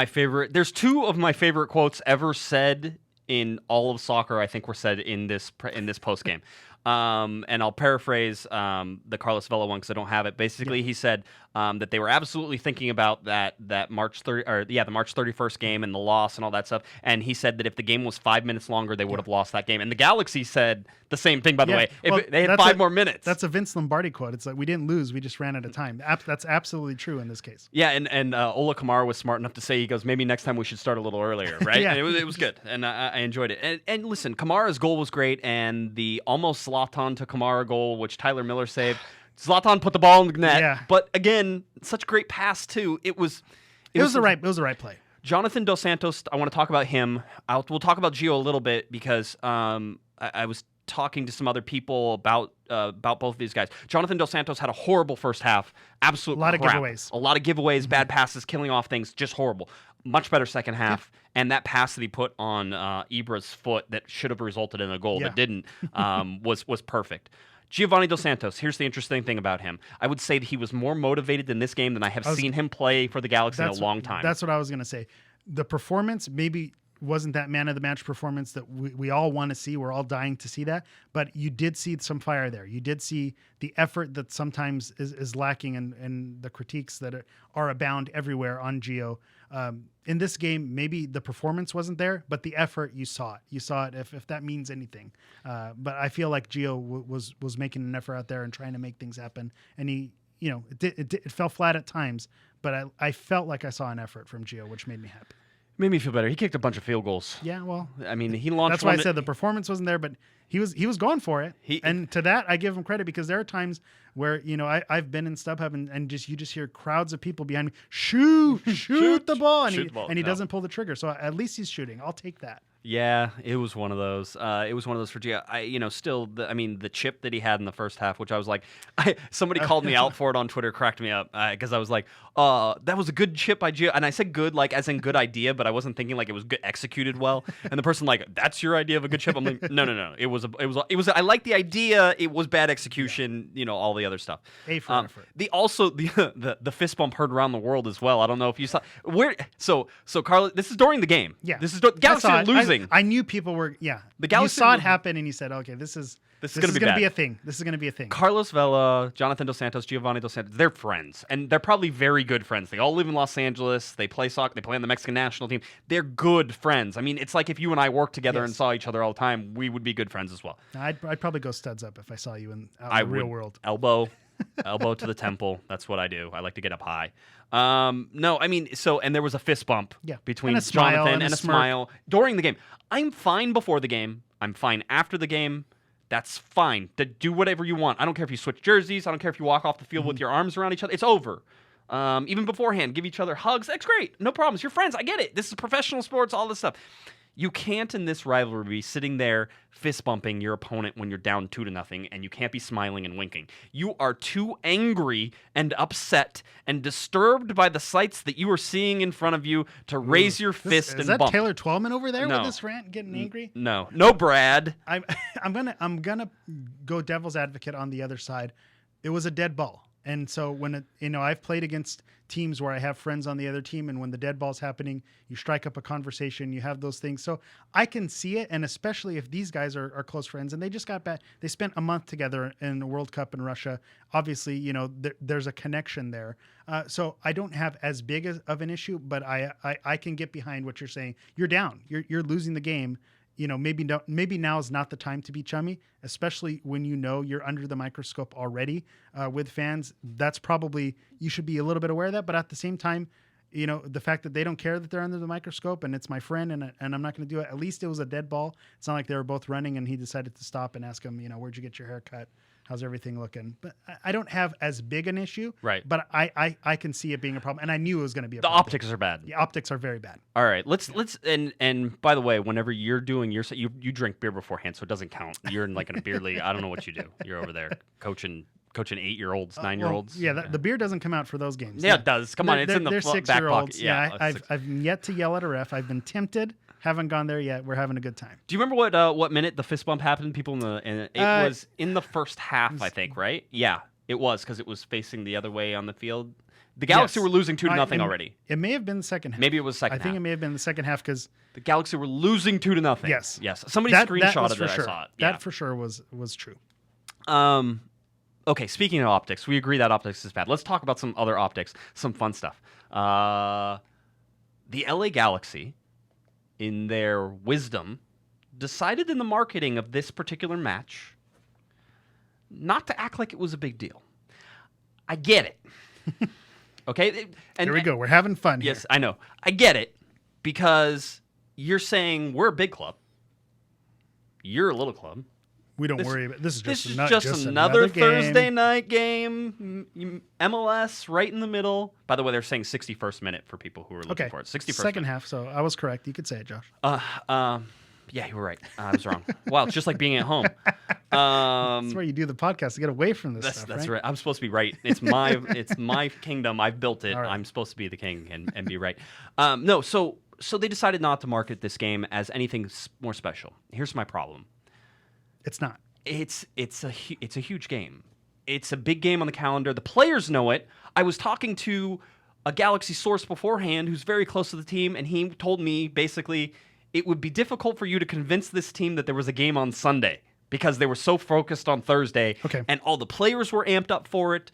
There's two of my favorite quotes ever said in all of soccer, I think, were said in this post game. And I'll paraphrase the Carlos Vela one because I don't have it. Basically, he said that they were absolutely thinking about that March 31st game and the loss and all that stuff. And he said that if the game was 5 minutes longer, they would have lost that game. And the Galaxy said the same thing, by the way. If they had 5 more minutes. That's a Vince Lombardi quote. It's like, we didn't lose, we just ran out of time. That's absolutely true in this case. Yeah, and Ola Kamara was smart enough to say, he goes, maybe next time we should start a little earlier, right? Yeah. And it was good, and I enjoyed it. And listen, Kamara's goal was great, and the almost Zlatan to Kamara goal, which Tyler Miller saved, Zlatan put the ball in the net, but again, such a great pass too. It was the right play. Jonathan Dos Santos, I want to talk about him. We'll talk about Gio a little bit because I was talking to some other people about both of these guys. Jonathan Dos Santos had a horrible first half. Absolute crap. A lot of giveaways, bad passes, killing off things, just horrible. Much better second half. And that pass that he put on Ibra's foot that should have resulted in a goal that didn't was perfect. Giovanni Dos Santos, here's the interesting thing about him. I would say that he was more motivated in this game than I have seen him play for the Galaxy in a long time. That's what I was going to say. The performance maybe wasn't that man of the match performance that we all want to see. We're all dying to see that. But you did see some fire there. You did see the effort that sometimes is lacking and the critiques that are abound everywhere on Gio. In this game, maybe the performance wasn't there, but the effort, you saw it. You saw it, if that means anything. But I feel like Gio was making an effort out there and trying to make things happen. And he, it fell flat at times, but I felt like I saw an effort from Gio, which made me happy. Made me feel better. He kicked a bunch of field goals. Yeah, well, I mean, he launched. That's why I said the performance wasn't there, but he was going for it. And to that, I give him credit, because there are times where I've been in StubHub and you just hear crowds of people behind me shoot the ball, and he doesn't pull the trigger. So at least he's shooting. I'll take that. Yeah, it was one of those. It was one of those for Gio. Still, the chip that he had in the first half, which I was like, somebody called me out for it on Twitter, cracked me up, because I was like, that was a good chip by Gio, and I said good, like as in good idea, but I wasn't thinking like it was good, executed well. And the person like, that's your idea of a good chip? I'm like, no. It was. I like the idea. It was bad execution. All the other stuff. A for effort. The fist bump heard around the world as well. I don't know if you saw where. So Carlos, this is during the game. Yeah, this is Galaxy are losing. I knew people were. Yeah, the Galaxy, you saw it happen, and you said, "Okay, this is going to be a thing. This is going to be a thing." Carlos Vela, Jonathan Dos Santos, Giovanni Dos Santos, they're friends, and they're probably very good friends. They all live in Los Angeles. They play soccer. They play on the Mexican national team. They're good friends. I mean, it's like if you and I worked together and saw each other all the time, we would be good friends as well. I'd probably go studs up if I saw you in the real world. Elbow to the temple. That's what I do. I like to get up high. No, I mean, and there was a fist bump between Jonathan and a smile during the game. I'm fine before the game. I'm fine after the game. That's fine. Do whatever you want. I don't care if you switch jerseys. I don't care if you walk off the field with your arms around each other. It's over. Even beforehand, give each other hugs. That's great. No problems. You're friends. I get it. This is professional sports, all this stuff. You can't, in this rivalry, be sitting there fist bumping your opponent when you're down 2-0, and you can't be smiling and winking. You are too angry and upset and disturbed by the sights that you are seeing in front of you to raise your fist and bump. Is that Taylor Twellman over there with this rant getting angry? No, Brad. I'm gonna go devil's advocate on the other side. It was a dead ball. And so when I've played against teams where I have friends on the other team, and when the dead ball's happening, you strike up a conversation, you have those things. So I can see it, and especially if these guys are close friends, and they just got back, they spent a month together in the World Cup in Russia. Obviously, there's a connection there. So I don't have as big of an issue, but I can get behind what you're saying. You're down. You're losing the game. Maybe now is not the time to be chummy, especially when you're under the microscope already with fans. That's probably, you should be a little bit aware of that. But at the same time, the fact that they don't care that they're under the microscope and it's my friend and I'm not going to do it. At least it was a dead ball. It's not like they were both running and he decided to stop and ask him, where'd you get your hair cut? How's everything looking? But I don't have as big an issue. Right. But I can see it being a problem. And I knew it was going to be a problem. The optics are bad. The optics are very bad. All right. Let's and by the way, whenever you're doing you drink beer beforehand, so it doesn't count. You're in like in a beer league. I don't know what you do. You're over there coaching 8-year-olds, 9-year-olds. The beer doesn't come out for those games. Yeah, it does. Come on, it's in the they're back 6-year-olds. pocket. Yeah, I've yet to yell at a ref. I've been tempted. Haven't gone there yet. We're having a good time. Do you remember what minute the fist bump happened? People it was in the first half, I think, right? Yeah, it was because it was facing the other way on the field. The Galaxy were losing 2-0 already. It may have been the second half. Maybe it was second half. I think it may have been the second half because the Galaxy were losing 2-0. Yes. Somebody screenshotted it. Sure. I saw it. That for sure was true. Okay, speaking of optics, we agree that optics is bad. Let's talk about some other optics, some fun stuff. The LA Galaxy, in their wisdom, decided in the marketing of this particular match not to act like it was a big deal. I get it. Okay? Here we go. We're having fun here. Yes, I know. I get it because you're saying we're a big club. You're a little club. We don't worry about this. This is just another Thursday night game. MLS right in the middle. By the way, they're saying 61st minute for people who are looking for it. 61st second minute. half. So I was correct. You could say it, Josh. Yeah, you were right. I was wrong. Wow, it's just like being at home. That's where you do the podcast to get away from this stuff. That's right. I'm supposed to be right. It's my kingdom. I've built it. Right. I'm supposed to be the king and be right. No, so they decided not to market this game as anything more special. Here's my problem. It's not. It's a huge game. It's a big game on the calendar. The players know it. I was talking to a Galaxy source beforehand who's very close to the team, and he told me basically it would be difficult for you to convince this team that there was a game on Sunday because they were so focused on Thursday. Okay. And all the players were amped up for it.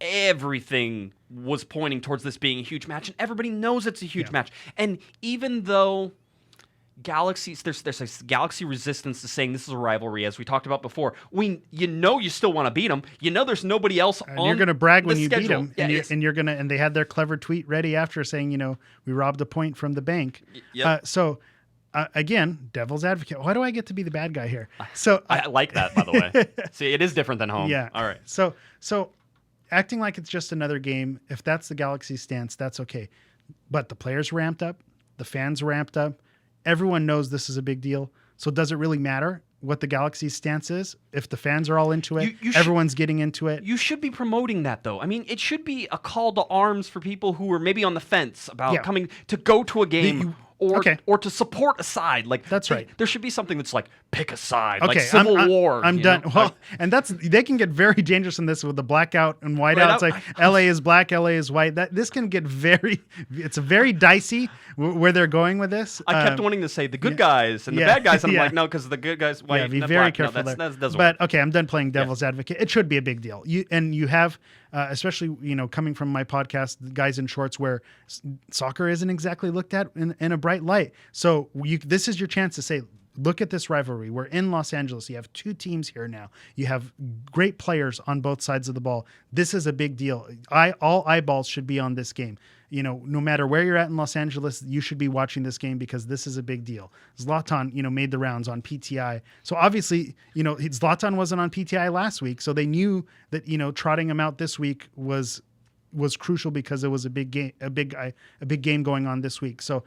Everything was pointing towards this being a huge match, and everybody knows it's a huge match. And even though there's a Galaxy resistance to saying this is a rivalry, as we talked about before. You still want to beat them. There's nobody else and on. You're going to brag when the you schedule. beat them, and you're going to. And they had their clever tweet ready after saying, we robbed a point from the bank. Yep. Again, devil's advocate. Why do I get to be the bad guy here? So I like that, by the way. See, it is different than home. Yeah. All right. So acting like it's just another game, if that's the Galaxy stance, that's okay. But the players ramped up, the fans ramped up. Everyone knows this is a big deal. So does it really matter what the Galaxy's stance is? If the fans are all into it, everyone's getting into it. You should be promoting that, though. I mean, it should be a call to arms for people who are maybe on the fence about coming to go to a game or to support a side. Like that's right. There should be something that's like pick a side, okay, like Civil War. I'm done. Well, and they can get very dangerous in this with the blackout and whiteout. It's like LA is black, LA is white. This can get it's very dicey where they're going with this. I kept wanting to say the good guys and the bad guys, and I'm like, no, because the good guys white. Yeah, be and very black. careful there. there. That doesn't but work. okay, I'm done playing devil's advocate. It should be a big deal. You have, especially coming from my podcast, Guys in Shorts, where soccer isn't exactly looked at in a bright light. So this is your chance to say, look at this rivalry. We're in Los Angeles. You have two teams here now. You have great players on both sides of the ball. This is a big deal. All eyeballs should be on this game. No matter where you're at in Los Angeles, you should be watching this game because this is a big deal. Zlatan, made the rounds on PTI. So obviously, Zlatan wasn't on PTI last week. So they knew that, trotting him out this week was was crucial because it was a big game going on this week. So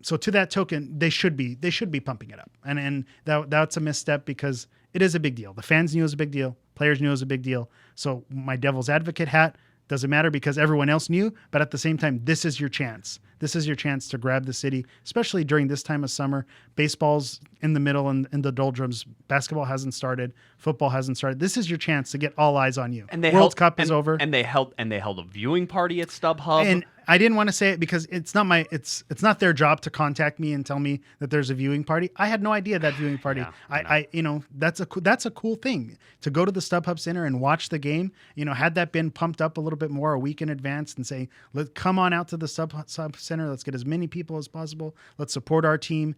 so to that token, they should be pumping it up, and that's a misstep because it is a big deal. The fans knew it was a big deal, players knew it was a big deal. So my devil's advocate hat doesn't matter because everyone else knew, but at the same time, this is your chance. This is your chance to grab the city, especially during this time of summer. Baseball's in the middle and in the doldrums. Basketball hasn't started. Football hasn't started. This is your chance to get all eyes on you. And World Cup is over. And they held a viewing party at StubHub. And I didn't want to say it because it's not their job to contact me and tell me that there's a viewing party. I had no idea that viewing party. Yeah, That's a cool thing to go to the StubHub Center and watch the game. Had that been pumped up a little bit more a week in advance and say, come on out to the StubHub Center. Let's get as many people as possible. Let's support our team.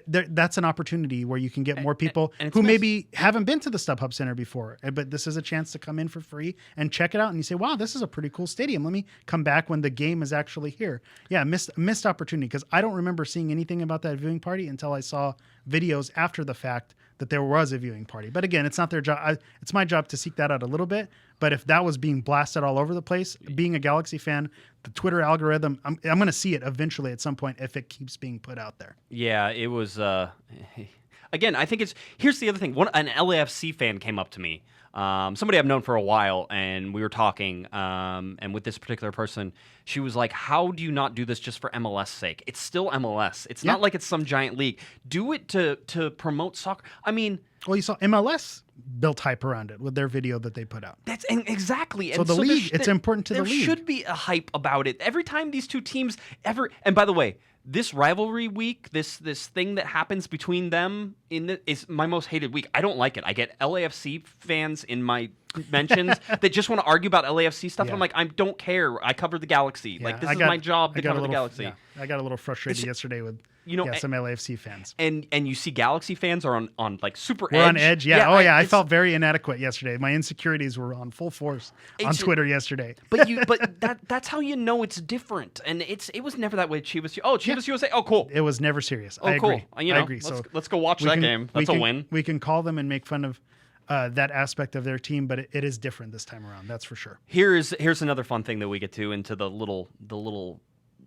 That's an opportunity where you can get more people who maybe haven't been to the StubHub Center before, but this is a chance to come in for free and check it out. And you say, wow, this is a pretty cool stadium. Let me come back when the game is actually here. Yeah, missed opportunity because I don't remember seeing anything about that viewing party until I saw videos after the fact that there was a viewing party. But again, it's not their job. It's my job to seek that out a little bit. But if that was being blasted all over the place, being a Galaxy fan, the Twitter algorithm, I'm going to see it eventually at some point if it keeps being put out there. Yeah, it was. Again, I think here's the other thing. An LAFC fan came up to me. Somebody I've known for a while, and we were talking, and with this particular person, she was like, how do you not do this just for MLS sake? It's still MLS. It's not like it's some giant league. Do it to promote soccer. I mean... Well, you saw MLS built hype around it with their video that they put out. That's exactly. So the league, it's important to the league. There should be a hype about it. Every time these two teams and by the way, this rivalry week, this thing that happens between them is my most hated week. I don't like it. I get LAFC fans in my mentions that just want to argue about LAFC stuff. Yeah. And I'm like, I don't care. I cover the Galaxy. Yeah, like this is my job to cover the Galaxy. Yeah, I got a little frustrated yesterday with some LAFC fans. And you see Galaxy fans are on like super We're edge. on edge. Yeah. I felt very inadequate yesterday. My insecurities were on full force on Twitter yesterday. But that's how you know it's different. And it was never that way. Chivas USA. Oh, cool. It was never serious. Oh, I cool. agree. I agree. Let's go watch that game. That's a win. We can call them and make fun of that aspect of their team, but it is different this time around. That's for sure. Here's another fun thing that we get to into the little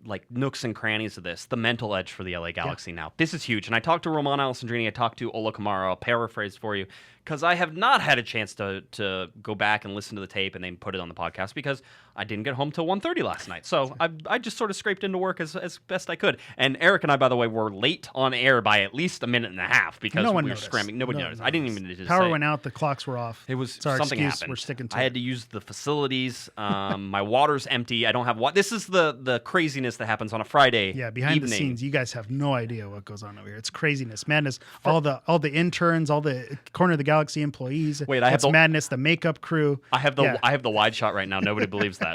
like nooks and crannies of this, the mental edge for the LA Galaxy now. This is huge. And I talked to Romain Alessandrini, I talked to Ola Kamara, I'll paraphrase for you, because I have not had a chance to go back and listen to the tape and then put it on the podcast because I didn't get home till 1:30 last night. So I just sort of scraped into work as best I could. And Eric and I, by the way, were late on air by at least a minute and a half because we were scrambling. Nobody noticed. I didn't even just Power went out, the clocks were off. It was something happened. We're sticking to I had to use the facilities. My water's empty. I don't have water. This is the craziness that happens on a Friday behind evening. the scenes, you guys have no idea what goes on over here. It's craziness, madness. All the interns, all the Corner of the Galaxy employees. Wait, I have madness. The makeup crew. I have the wide shot right now. Nobody believes that.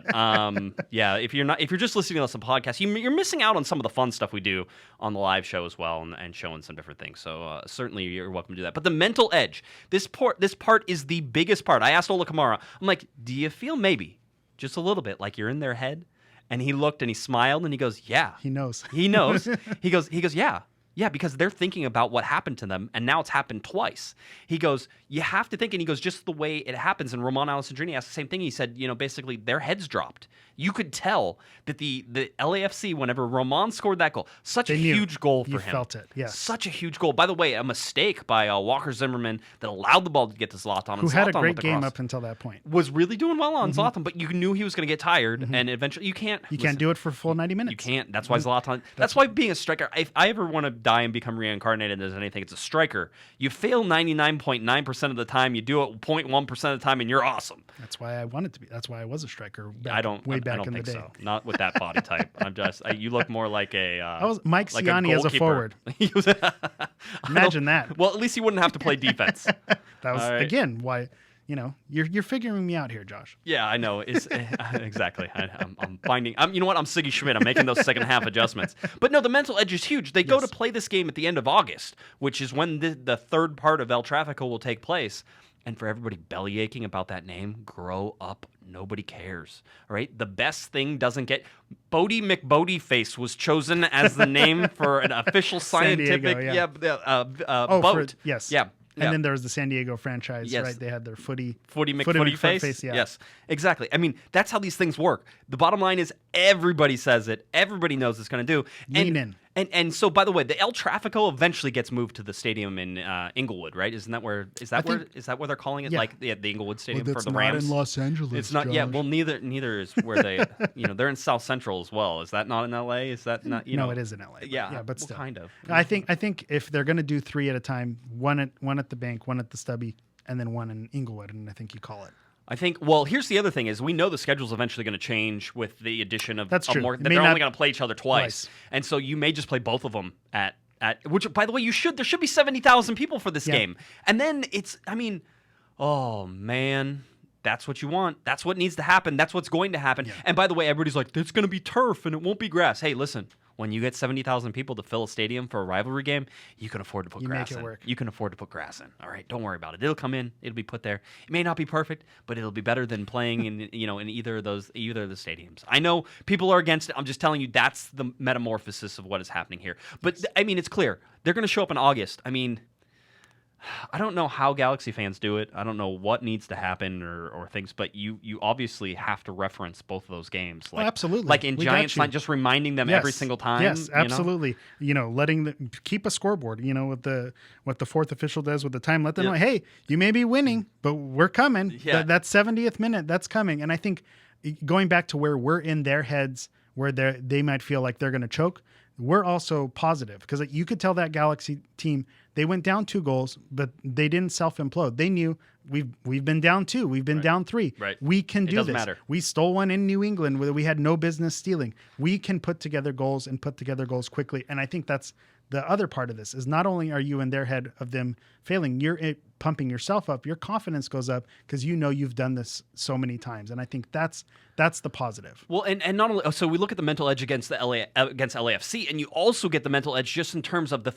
If you're just listening to us on the podcast, you're missing out on some of the fun stuff we do on the live show as well, and showing some different things. So certainly you're welcome to do that. But the mental edge, this part is the biggest part. I asked Ola Kamara, I'm like, do you feel maybe just a little bit like you're in their head? And he looked and he smiled and he goes, yeah. He knows. He knows. He goes, yeah. Yeah, because they're thinking about what happened to them, and now it's happened twice. He goes, you have to think, and he goes, just the way it happens. And Romain Alessandrini asked the same thing. He said, basically their heads dropped. You could tell that the LAFC, whenever Romain scored that goal, such a huge goal for him. You felt it, yes. Such a huge goal. By the way, a mistake by Walker Zimmerman that allowed the ball to get to Zlatan. Who had a great game up until that point. Was really doing well on Zlatan, but you knew he was going to get tired, and eventually you can't. You can't do it for full 90 minutes. You can't. That's why Zlatan. That's why being a striker, if I ever want to die and become reincarnated as anything, it's a striker. You fail 99.9% of the time. You do it 0.1% of the time, and you're awesome. That's why I wanted to be. That's why I was a striker. I don't think so. Not with that body type. You look more like a. I was Mike Ciani as a forward. Imagine that. Well, at least he wouldn't have to play defense. That was again why. You're figuring me out here, Josh. Yeah, I know. It's exactly. I'm finding. You know what? I'm Sigi Schmid. I'm making those second half adjustments. But no, the mental edge is huge. They go to play this game at the end of August, which is when the third part of El Trafico will take place. And for everybody belly aching about that name, grow up. Nobody cares. All right? The best thing doesn't get. Bodie McBodieface was chosen as the name for an official scientific Diego, boat. yes. Yeah. And then there was the San Diego franchise, Yes. right? They had their footy McFooty face. yeah. Yes, exactly. I mean, that's how these things work. The bottom line is everybody says it. Everybody knows it's going to do. Lean in. And so, by the way, the El Trafico eventually gets moved to the stadium in Inglewood, right? Isn't that where? Is that what they're calling it? Yeah. Like the Inglewood Stadium Well, for that's the not Rams. in Los Angeles. It's not. Josh. Yeah. Well, neither is where they. They're in South Central as well. Is that not in L.A.? Is that not? No, it is in LA. Yeah. But still, kind of. I think if they're going to do 3 at a time, one at the bank, one at the Stubby, and then one in Inglewood, and I think you call it. I think. Well, here's the other thing: is we know the schedule's eventually going to change with the addition of. That's true. More, It that may they're not- only going to play each other twice, and so you may just play both of them at. Which, by the way, there should be 70,000 people for this game, and then it's. I mean, oh man. That's what you want. That's what needs to happen. That's what's going to happen. Yeah. And by the way, everybody's like, it's going to be turf and it won't be grass. Hey, listen, when you get 70,000 people to fill a stadium for a rivalry game, you can afford to put grass in. Work. You can afford to put grass in. All right, don't worry about it. It'll come in. It'll be put there. It may not be perfect, but it'll be better than playing in in either of the stadiums. I know people are against it. I'm just telling you that's the metamorphosis of what is happening here. But I mean, it's clear. They're going to show up in August. I mean, I don't know how Galaxy fans do it. I don't know what needs to happen or things, but you obviously have to reference both of those games. Like, absolutely. Like in Giants, like just reminding them every single time. Yes, absolutely. Letting them keep a scoreboard, what the fourth official does with the time. Let them know, hey, you may be winning, but we're coming. Yeah. That 70th minute, that's coming. And I think going back to where we're in their heads, where they might feel like they're going to choke, we're also positive because you could tell that Galaxy team they went down 2 goals, but they didn't self-implode. They knew we've been down 2, we've been down 3. Right. We can do doesn't this. Matter. We stole one in New England where we had no business stealing. We can put together goals and put together goals quickly. And I think that's the other part of this is not only are you in their head of them failing, you're pumping yourself up. Your confidence goes up because you've done this so many times. And I think that's the positive. Well, and not only so we look at the mental edge against LAFC, and you also get the mental edge just in terms of the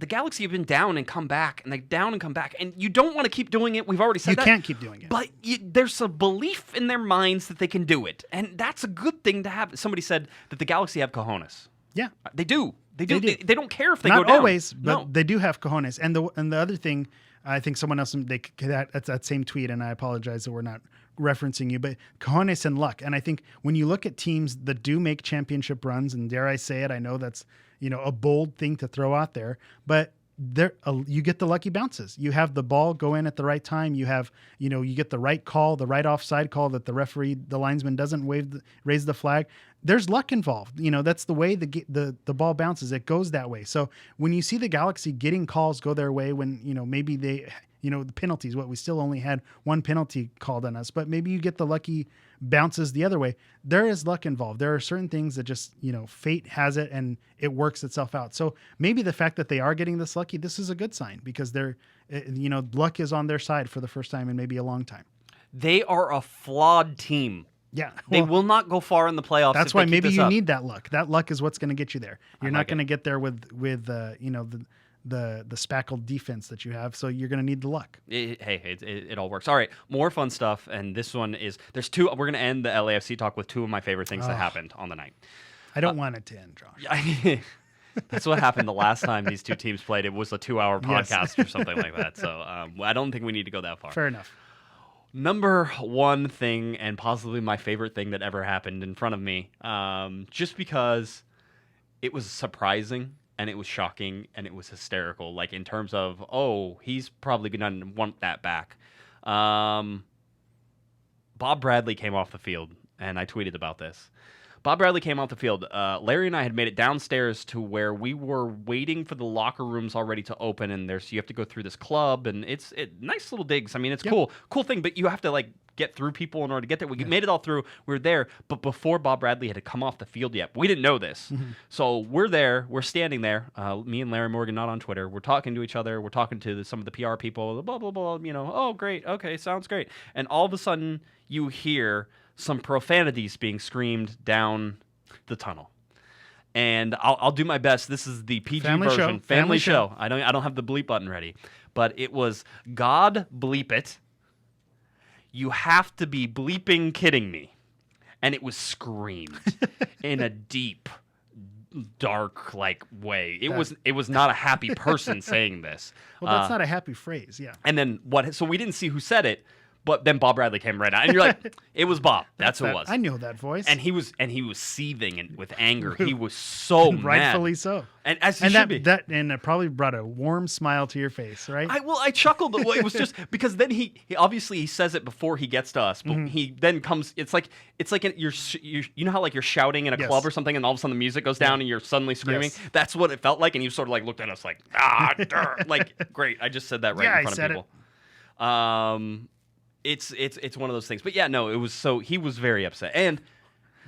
Galaxy have been down and come back, and they down and come back, and you don't want to keep doing it. We've already said that. You can't keep doing it. But there's a belief in their minds that they can do it, and that's a good thing to have. Somebody said that the Galaxy have cojones. Yeah, they do. They do. They don't care if they not go down. Not always, but they do have cojones. And the other thing, I think someone else that's that same tweet, and I apologize that we're not referencing you, but cojones and luck. And I think when you look at teams that do make championship runs, and dare I say it, I know that's a bold thing to throw out there, but you get the lucky bounces. You have the ball go in at the right time. You have you get the right call, the right offside call that the linesman doesn't raise the flag. There's luck involved. That's the way the ball bounces. It goes that way. So when you see the Galaxy getting calls go their way, when maybe they the penalties, we still only had 1 penalty called on us, but maybe you get the lucky bounces the other way. There is luck involved. There are certain things that just fate has it and it works itself out. So maybe the fact that they are getting this lucky, this is a good sign because they're luck is on their side for the first time in maybe a long time. They are a flawed team. Yeah, they will not go far in the playoffs. That's why maybe you need that luck. That luck is what's going to get you there. You're not going to get there with the spackled defense that you have. So you're going to need the luck. It all works. All right, more fun stuff. And this one is there's 2. We're going to end the LAFC talk with 2 of my favorite things that happened on the night. I don't want it to end, Josh. That's what happened the last time these 2 teams played. It was a 2-hour podcast or something like that. So I don't think we need to go that far. Fair enough. Number 1 thing, and possibly my favorite thing that ever happened in front of me, just because it was surprising and it was shocking and it was hysterical, like in terms of, he's probably going to want that back. Bob Bradley came off the field, and I tweeted about this. Bob Bradley came off the field. Larry and I had made it downstairs to where we were waiting for the locker rooms already to open, and you have to go through this club, and it's nice little digs. I mean, it's cool thing, but you have to get through people in order to get there. We made it all through. We were there, but before Bob Bradley had to come off the field yet, we didn't know this. Mm-hmm. So we're there. We're standing there. Me and Larry Morgan, not on Twitter. We're talking to each other. We're talking to some of the PR people. Blah blah blah. Oh great. Okay, sounds great. And all of a sudden, you hear some profanities being screamed down the tunnel. And I'll do my best. This is the PG version. Family show. I don't have the bleep button ready. But it was God bleep it. You have to be bleeping kidding me. And it was screamed in a deep, dark like way. It was not a happy person saying this. Well, that's not a happy phrase. Yeah. And then what? So we didn't see who said it, but then Bob Bradley came right out, and you're like, it was Bob. That's who it was. I knew that voice. And he was seething with anger. He was so mad. Rightfully so. And as he should be. And it probably brought a warm smile to your face, right? I chuckled. Well, it was just because then he obviously he says it before he gets to us, but he then comes. It's like you know how like you're shouting in a club or something, and all of a sudden the music goes down and you're suddenly screaming. Yes. That's what it felt like, and he sort of like looked at us like like great. I just said that right in front of people. It's one of those things. But yeah, no, it was he was very upset. And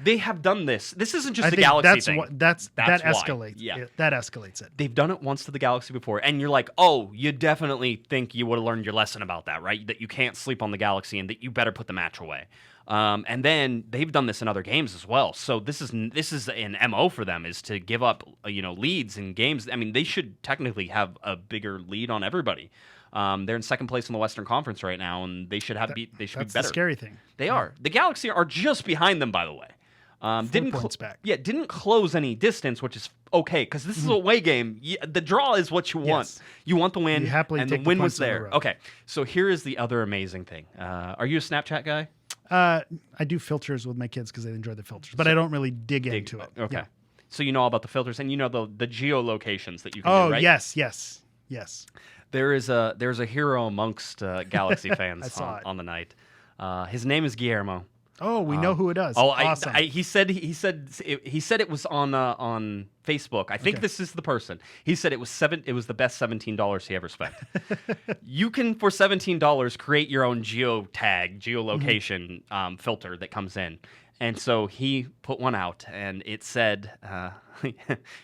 they have done this. This isn't just a Galaxy thing. That escalates. Why. Yeah. That escalates it. They've done it once to the Galaxy before. And you're like, oh, you definitely think you would have learned your lesson about that, right? That you can't sleep on the Galaxy and that you better put the match away. And then they've done this in other games as well. So this is an MO for them, is to give up leads in games. I mean, they should technically have a bigger lead on everybody. They're in second place in the Western Conference right now, and they should be better. That's the scary thing. They are. The Galaxy are just behind them, by the way. 4 points back. Yeah, didn't close any distance, which is okay, because this is a away game. The draw is what you want. Yes. You want the win, and the win was there. Okay, so here is the other amazing thing. Are you a Snapchat guy? I do filters with my kids because they enjoy the filters, but I don't really dig into it. Okay. Yeah. So you know all about the filters, and you know the geolocations that you can do, right? Yes. There's a hero amongst Galaxy fans on the night. His name is Guillermo. Oh, we know who it is. Oh, awesome. He said it was on Facebook. I think this is the person. He said it was the best $17 he ever spent. You can, for $17, create your own geolocation filter that comes in. And so he put one out, and it said,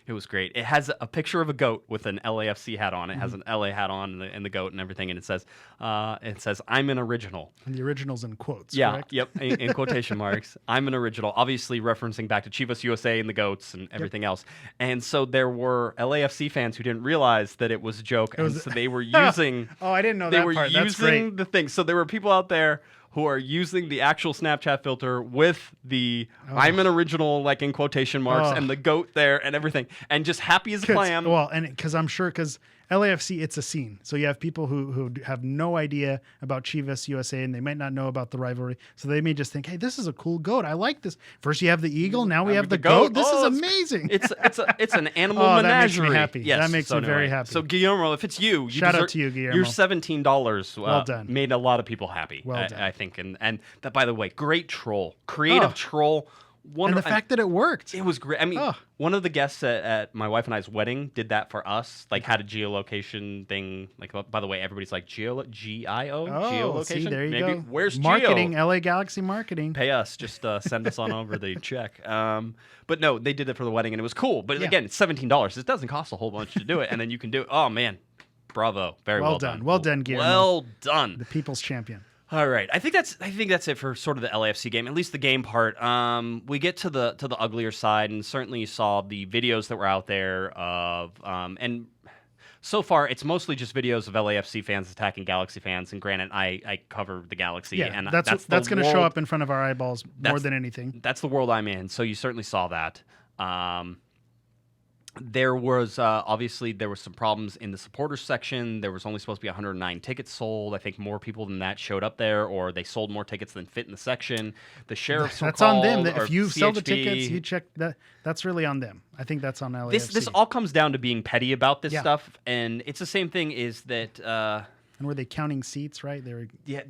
it was great. It has a picture of a goat with an LAFC hat on. It has an LA hat on and the goat and everything, and it says, "I'm an original." And the original's in quotes. Yeah, correct? Yep, in quotation marks. I'm an original, obviously referencing back to Chivas USA and the goats and everything else. And so there were LAFC fans who didn't realize that it was a joke, and so they were using. Oh, I didn't know that part. That's great. They were using the thing. So there were people out there who are using the actual Snapchat filter with the I'm an original, like in quotation marks, and the goat there and everything, and just happy as a clam. Well, and because I'm sure, because LAFC, it's a scene. So you have people who have no idea about Chivas USA, and they might not know about the rivalry. So they may just think, hey, this is a cool goat. I like this. First you have the eagle, now we have the goat. This is amazing. It's an animal menagerie. That makes me happy. Yes, that makes me very happy. So Guillermo, if it's you, shout out to you, Guillermo. Your $17 well done. Made a lot of people happy. Well done. I think. And that, by the way, great troll. Creative troll. And the fact that it worked. It was great. I mean, one of the guests at my wife and I's wedding did that for us. Like, had a geolocation thing. Like, by the way, everybody's like, G-I-O? Geolocation? See, there you go. Where's marketing, Geo? LA Galaxy marketing. Pay us. Just send us on over the check. But no, they did it for the wedding, and it was cool. But again, it's $17. It doesn't cost a whole bunch to do it, and then you can do it. Oh, man. Bravo. Very well done. Well done, Guillermo. Well done. The people's champion. All right, I think that's it for sort of the LAFC game, at least the game part. We get to the uglier side, and certainly you saw the videos that were out there of and so far it's mostly just videos of LAFC fans attacking Galaxy fans. And granted, I cover the Galaxy, and that's going to show up in front of our eyeballs more than anything. That's the world I'm in, so you certainly saw that. There was obviously there were some problems in the supporters section. There was only supposed to be 109 tickets sold. I think more people than that showed up there, or they sold more tickets than fit in the section. The sheriffs were called. That's on them. If you sell the tickets, you check that. That's really on them. I think that's on LAFC. This all comes down to being petty about this stuff, and it's the same thing. Is that. And were they counting seats, right? They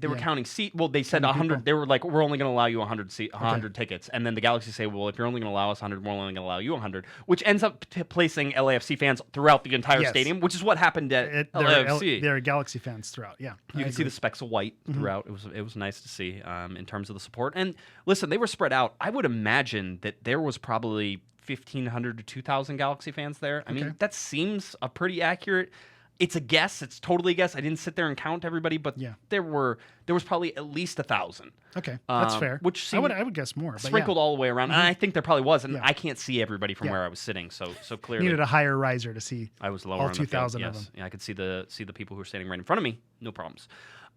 were counting seats. Well, they said 100. They were like, we're only going to allow you 100 tickets. And then the Galaxy say, well, if you're only going to allow us 100, we're only going to allow you 100, which ends up placing LAFC fans throughout the entire stadium, which is what happened at LAFC. There are Galaxy fans throughout, yeah. You can see the specks of white throughout. It was nice to see in terms of the support. And listen, they were spread out. I would imagine that there was probably 1,500 to 2,000 Galaxy fans there. I mean, that seems a pretty accurate. It's a guess. It's totally a guess. I didn't sit there and count everybody, but there was probably at least 1,000. Okay, that's fair. Which I would guess more, but sprinkled all the way around. And I think there probably was, and I can't see everybody from where I was sitting. So clearly, needed a higher riser to see. I was lower. All 2,000 of them. Yeah, I could see the people who were standing right in front of me. No problems.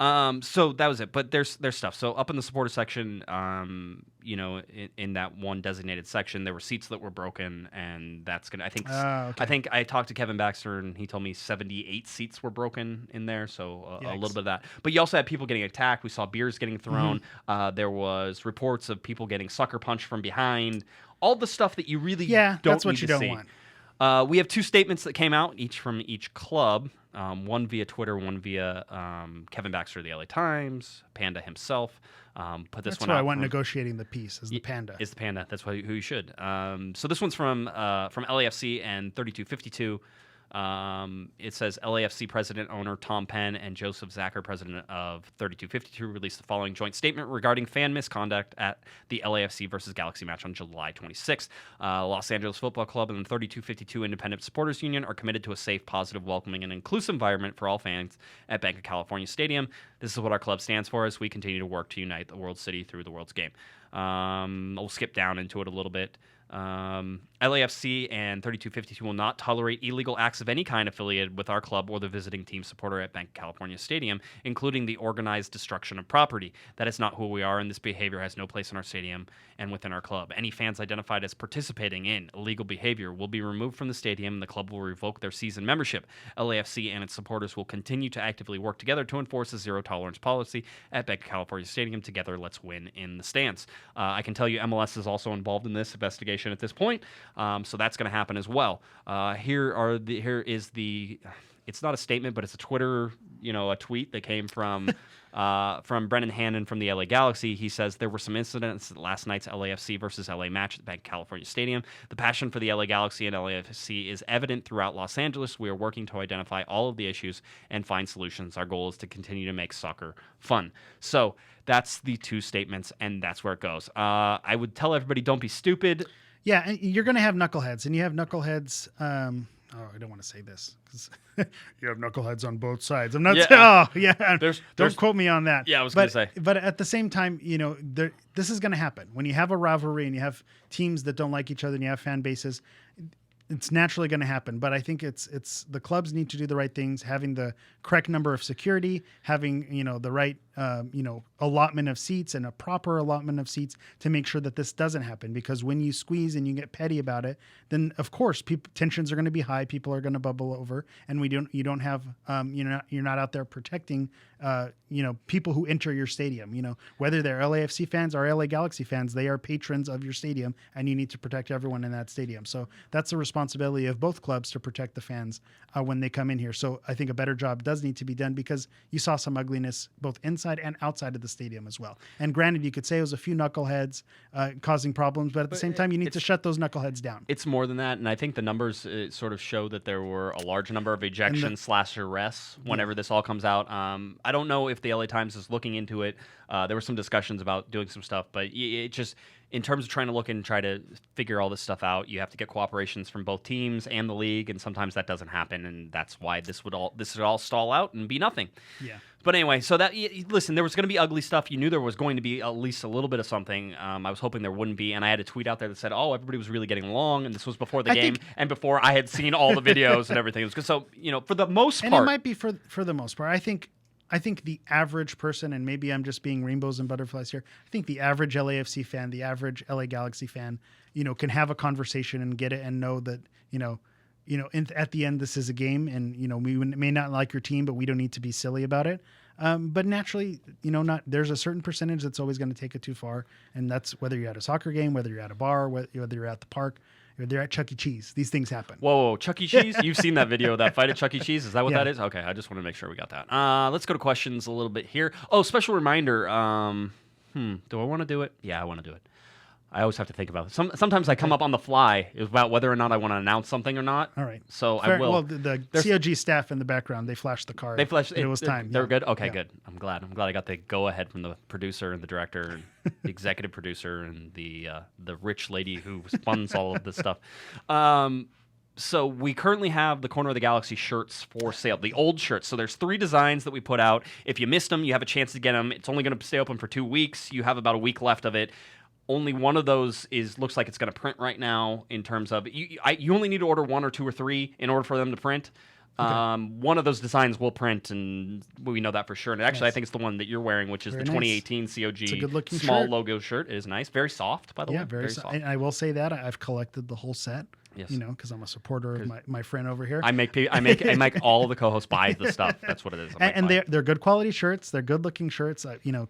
So that was it. But there's stuff. So up in the supporter section, in that one designated section, there were seats that were broken, and that's gonna. Okay. I think I talked to Kevin Baxter, and he told me 78 seats were broken in there. So a little bit of that. But you also had people getting attacked. We saw beers getting thrown. There was reports of people getting sucker punched from behind. All the stuff that you really don't that's what need you to don't see. want. We have 2 statements that came out, each from each club. One via Twitter, one via Kevin Baxter of the LA Times, Panda himself. Put this That's one why out. I want negotiating the piece, is the Panda. Is the Panda. That's who you should. So this one's from LAFC and 3252. It says LAFC president owner Tom Penn and Joseph Zacher, president of 3252, released the following joint statement regarding fan misconduct at the LAFC versus Galaxy match on July 26th. Los Angeles Football Club and the 3252 Independent Supporters Union are committed to a safe, positive, welcoming, and inclusive environment for all fans at Banc of California Stadium. This is what our club stands for as we continue to work to unite the World City through the world's game. We'll skip down into it a little bit. LAFC and 3252 will not tolerate illegal acts of any kind affiliated with our club or the visiting team supporter at Banc of California Stadium, including the organized destruction of property. That is not who we are, and this behavior has no place in our stadium and within our club. Any fans identified as participating in illegal behavior will be removed from the stadium, and the club will revoke their season membership. LAFC and its supporters will continue to actively work together to enforce a zero-tolerance policy at Banc of California Stadium. Together, let's win in the stands. I can tell you MLS is also involved in this investigation at this point, so that's going to happen as well. Here is the. It's not a statement, but it's a Twitter, a tweet that came from Brendan Hannon from the LA Galaxy. He says there were some incidents at last night's LAFC versus LA match at the Banc of California Stadium. The passion for the LA Galaxy and LAFC is evident throughout Los Angeles. We are working to identify all of the issues and find solutions. Our goal is to continue to make soccer fun. So that's the 2 statements, and that's where it goes. I would tell everybody, don't be stupid. Yeah, and you're going to have knuckleheads, and you have knuckleheads. I don't want to say this because you have knuckleheads on both sides. I'm not. Yeah. Don't quote me on that. Yeah, I was going to say. But at the same time, this is going to happen when you have a rivalry and you have teams that don't like each other and you have fan bases. It's naturally going to happen, but I think it's the clubs need to do the right things, having the correct number of security, having the right allotment of seats and a proper allotment of seats to make sure that this doesn't happen. Because when you squeeze and you get petty about it, then of course tensions are going to be high, people are going to bubble over, and you don't have you're not out there protecting people who enter your stadium. Whether they're LAFC fans or LA Galaxy fans, they are patrons of your stadium, and you need to protect everyone in that stadium. So that's the responsibility of both clubs to protect the fans when they come in here. So I think a better job does need to be done, because you saw some ugliness both inside and outside of the stadium as well. And granted, you could say it was a few knuckleheads causing problems, but at the same time, you need to shut those knuckleheads down. It's more than that, and I think the numbers sort of show that there were a large number of ejections/arrests whenever this all comes out. I don't know if the LA Times is looking into it. There were some discussions about doing some stuff, but it just, in terms of trying to look and try to figure all this stuff out, you have to get cooperations from both teams and the league, and sometimes that doesn't happen, and that's why this would all stall out and be nothing. Yeah. But anyway, so listen, there was going to be ugly stuff. You knew there was going to be at least a little bit of something. I was hoping there wouldn't be, and I had a tweet out there that said, "Oh, everybody was really getting along," and this was before the game and before I had seen all the videos and everything. It was good. So for the most part, and it might be for the most part. I think the average person, and maybe I'm just being rainbows and butterflies here, I think the average LAFC fan, the average LA Galaxy fan, can have a conversation and get it and know that, at the end, this is a game, and, we may not like your team, but we don't need to be silly about it. But naturally, there's a certain percentage that's always going to take it too far. And that's whether you're at a soccer game, whether you're at a bar, whether you're at the park, they're at Chuck E. Cheese. These things happen. Whoa, Chuck E. Cheese? You've seen that video of that fight at Chuck E. Cheese? Is that what that is? Okay, I just want to make sure we got that. Let's go to questions a little bit here. Oh, special reminder. Do I want to do it? Yeah, I want to do it. I always have to think about it. Sometimes I come up on the fly about whether or not I want to announce something or not. All right. So fair. I will. Well, the CoG staff in the background, they flashed the card. It was time. They're good? Okay, good. I'm glad I got the go-ahead from the producer and the director and the executive producer and the rich lady who funds all of this stuff. So we currently have the Corner of the Galaxy shirts for sale, the old shirts. So there's 3 designs that we put out. If you missed them, you have a chance to get them. It's only going to stay open for 2 weeks. You have about a week left of it. Only one of those looks like it's going to print right now. In terms of you only need to order 1 or 2 or 3 in order for them to print. One of those designs will print, and we know that for sure. And actually, I think it's the one that you're wearing, which is the 2018 CoG it's a good-looking small shirt. Logo shirt. It is nice. Very soft, by the way. Yeah, very soft. And I will say that I've collected the whole set. Yes. Because I'm a supporter of my friend over here. I make all the co-hosts buy the stuff. That's what it is. And they're good quality shirts. They're good looking shirts.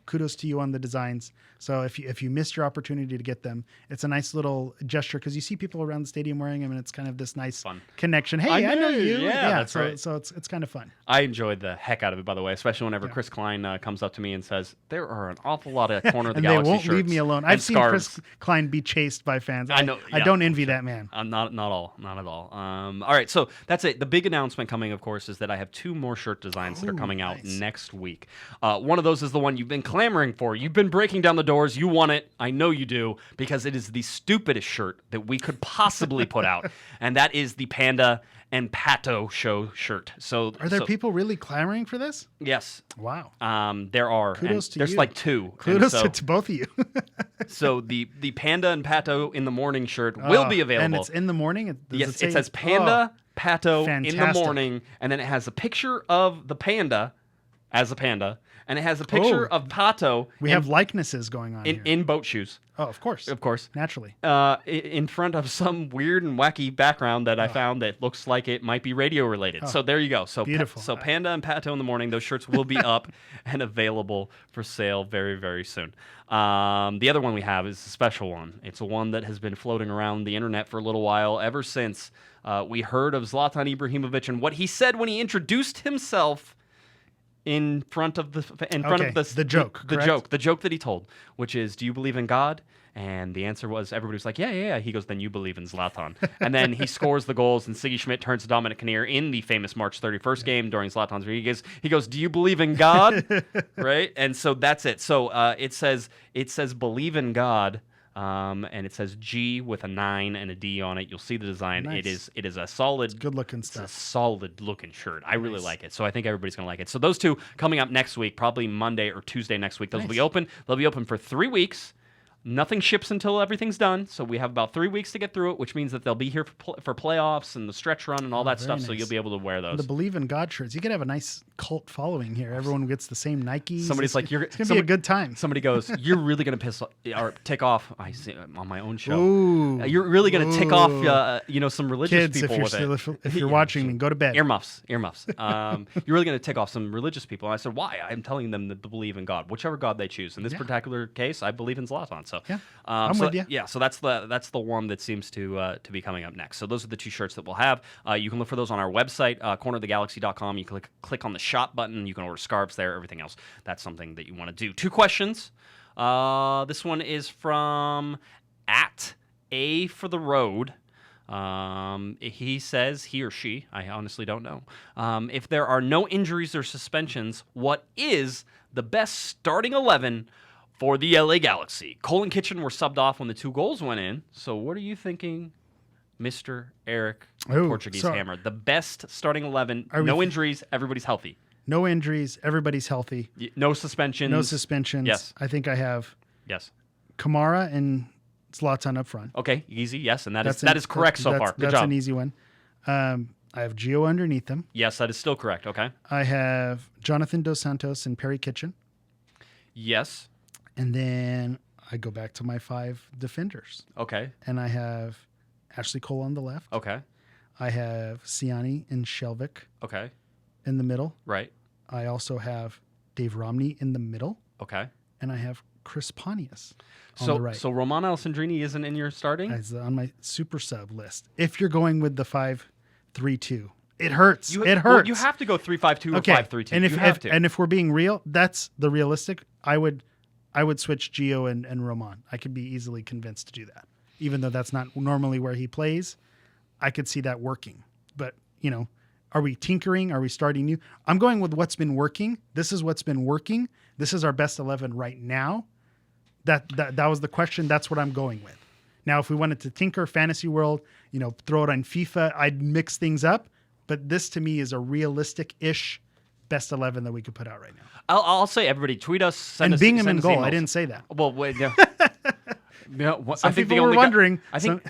Kudos to you on the designs. So if you missed your opportunity to get them, it's a nice little gesture because you see people around the stadium wearing them, and it's kind of this nice fun connection. Hey, I know you. Yeah, that's so, right. So it's kind of fun. I enjoyed the heck out of it, by the way, especially whenever Chris Klein comes up to me and says, there are an awful lot of Corner of the and Galaxy they won't shirts leave me alone. I've seen Chris Klein be chased by fans. I know. I don't envy that man. Not at all. All right, so that's it. The big announcement coming, of course, is that I have 2 more shirt designs that are coming out next week. One of those is the one you've been clamoring for. You've been breaking down the doors. You want it. I know you do, because it is the stupidest shirt that we could possibly put out, and that is the Panda and Pato show shirt. So are there people really clamoring for this? Yes. Wow. There are. Kudos to there's you. like 2. Kudos to both of you. So the Panda and Pato in the morning shirt will be available. And it's in the morning? Yes, it says Panda, Pato in the morning, and then it has a picture of the panda as a panda, and it has a picture of Pato. We have likenesses going on here. In boat shoes. Oh, of course. Of course. Naturally. In front of some weird and wacky background that I found that looks like it might be radio related. So there you go. So beautiful. So Panda and Pato in the morning, those shirts will be up and available for sale very, very soon. The other one we have is a special one. It's a one that has been floating around the internet for a little while, ever since we heard of Zlatan Ibrahimovic and what he said when he introduced himself in front of the joke that he told, which is, do you believe in God? And the answer was, everybody was like, yeah. He goes, then you believe in Zlatan. And then he scores the goals, and Sigi Schmid turns to Dominic Kinnear in the famous March 31st game during Zlatan's he goes, do you believe in God? Right? And so that's it. So it says believe in God. And it says G with a 9 and a D on it. You'll see the design. Nice. It is a solid, good looking stuff. It's a solid looking shirt. I really like it. So I think everybody's gonna like it. So those 2 coming up next week, probably Monday or Tuesday next week. Those will be open. They'll be open for 3 weeks. Nothing ships until everything's done, so we have about 3 weeks to get through it, which means that they'll be here for playoffs and the stretch run and all that stuff, so you'll be able to wear those. The Believe in God shirts. You could have a nice cult following here. Everyone gets the same Nikes. Somebody's like, it's going to be a good time. Somebody goes, you're really going to tick off, I see on my own show. Ooh, you're really going to tick off, some religious kids, people with it. If you're watching me, go to bed. Earmuffs. You're really going to tick off some religious people. And I said, why? I'm telling them to believe in God, whichever God they choose. In this particular case, I believe in Zlatan. So yeah. I'm with you. Yeah, so that's the one that seems to be coming up next. So those are the 2 shirts that we'll have. You can look for those on our website, cornerofthegalaxy.com. You can click on the shop button. You can order scarves there, everything else. That's something that you want to do. 2 questions. This one is from @A for the Road. He says, he or she, I honestly don't know, if there are no injuries or suspensions, what is the best starting 11 for the LA Galaxy? Cole and Kitchen were subbed off when the 2 goals went in. So what are you thinking, Mr. Eric Portuguese Hammer? The best starting 11, no injuries, everybody's healthy. No injuries, everybody's healthy. No suspensions. No suspensions. Yes. I think I have Kamara and Zlatan up front. Okay, easy, yes, and that is correct so far. Good job. That's an easy one. I have Gio underneath them. Yes, that is still correct, okay. I have Jonathan Dos Santos and Perry Kitchen. Yes. And then I go back to my 5 defenders. Okay. And I have Ashley Cole on the left. Okay. I have Siani and Shelvick. Okay. In the middle. Right. I also have Dave Romney in the middle. Okay. And I have Chris Pontius on the right. So Romain Alessandrini isn't in your starting? It's on my super sub list. If you're going with the 5-3-2. It hurts. It hurts. Well, you have to go 3-5-2 or 5-3-2. And if we're being real, that's the realistic. I would switch Gio and Roman. I could be easily convinced to do that. Even though that's not normally where he plays, I could see that working. But, are we tinkering? Are we starting new? I'm going with what's been working. This is what's been working. This is our best 11 right now. That was the question. That's what I'm going with. Now, if we wanted to tinker fantasy world, throw it on FIFA, I'd mix things up. But this to me is a realistic-ish best 11 that we could put out right now. I'll say, everybody, tweet us. Bingham in goal. I didn't say that. Well, wait, no. No, Some people were wondering. I think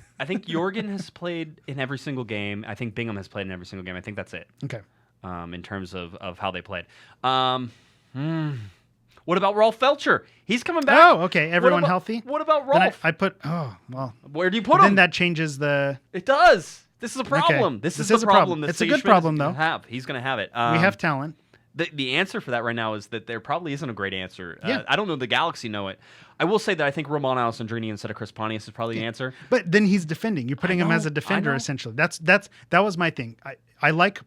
Jorgen has played in every single game. I think Bingham has played in every single game. I think that's it. Okay. In terms of how they played. What about Rolf Felcher? He's coming back. Oh, okay. Everyone healthy? What about Then Rolf? I put, oh, well. Where do you put him? Then that changes the... It does. This is a problem. Okay. This is the problem. That It's a Sigi good Schmid problem, is though. gonna have. He's going to have it. We have talent. The answer for that right now is that there probably isn't a great answer. Yeah. I don't know the Galaxy know it. I will say that I think Romain Alessandrini instead of Chris Pontius is probably the answer. But then he's defending. You're putting him as a defender, know. essentially. That was my thing. I like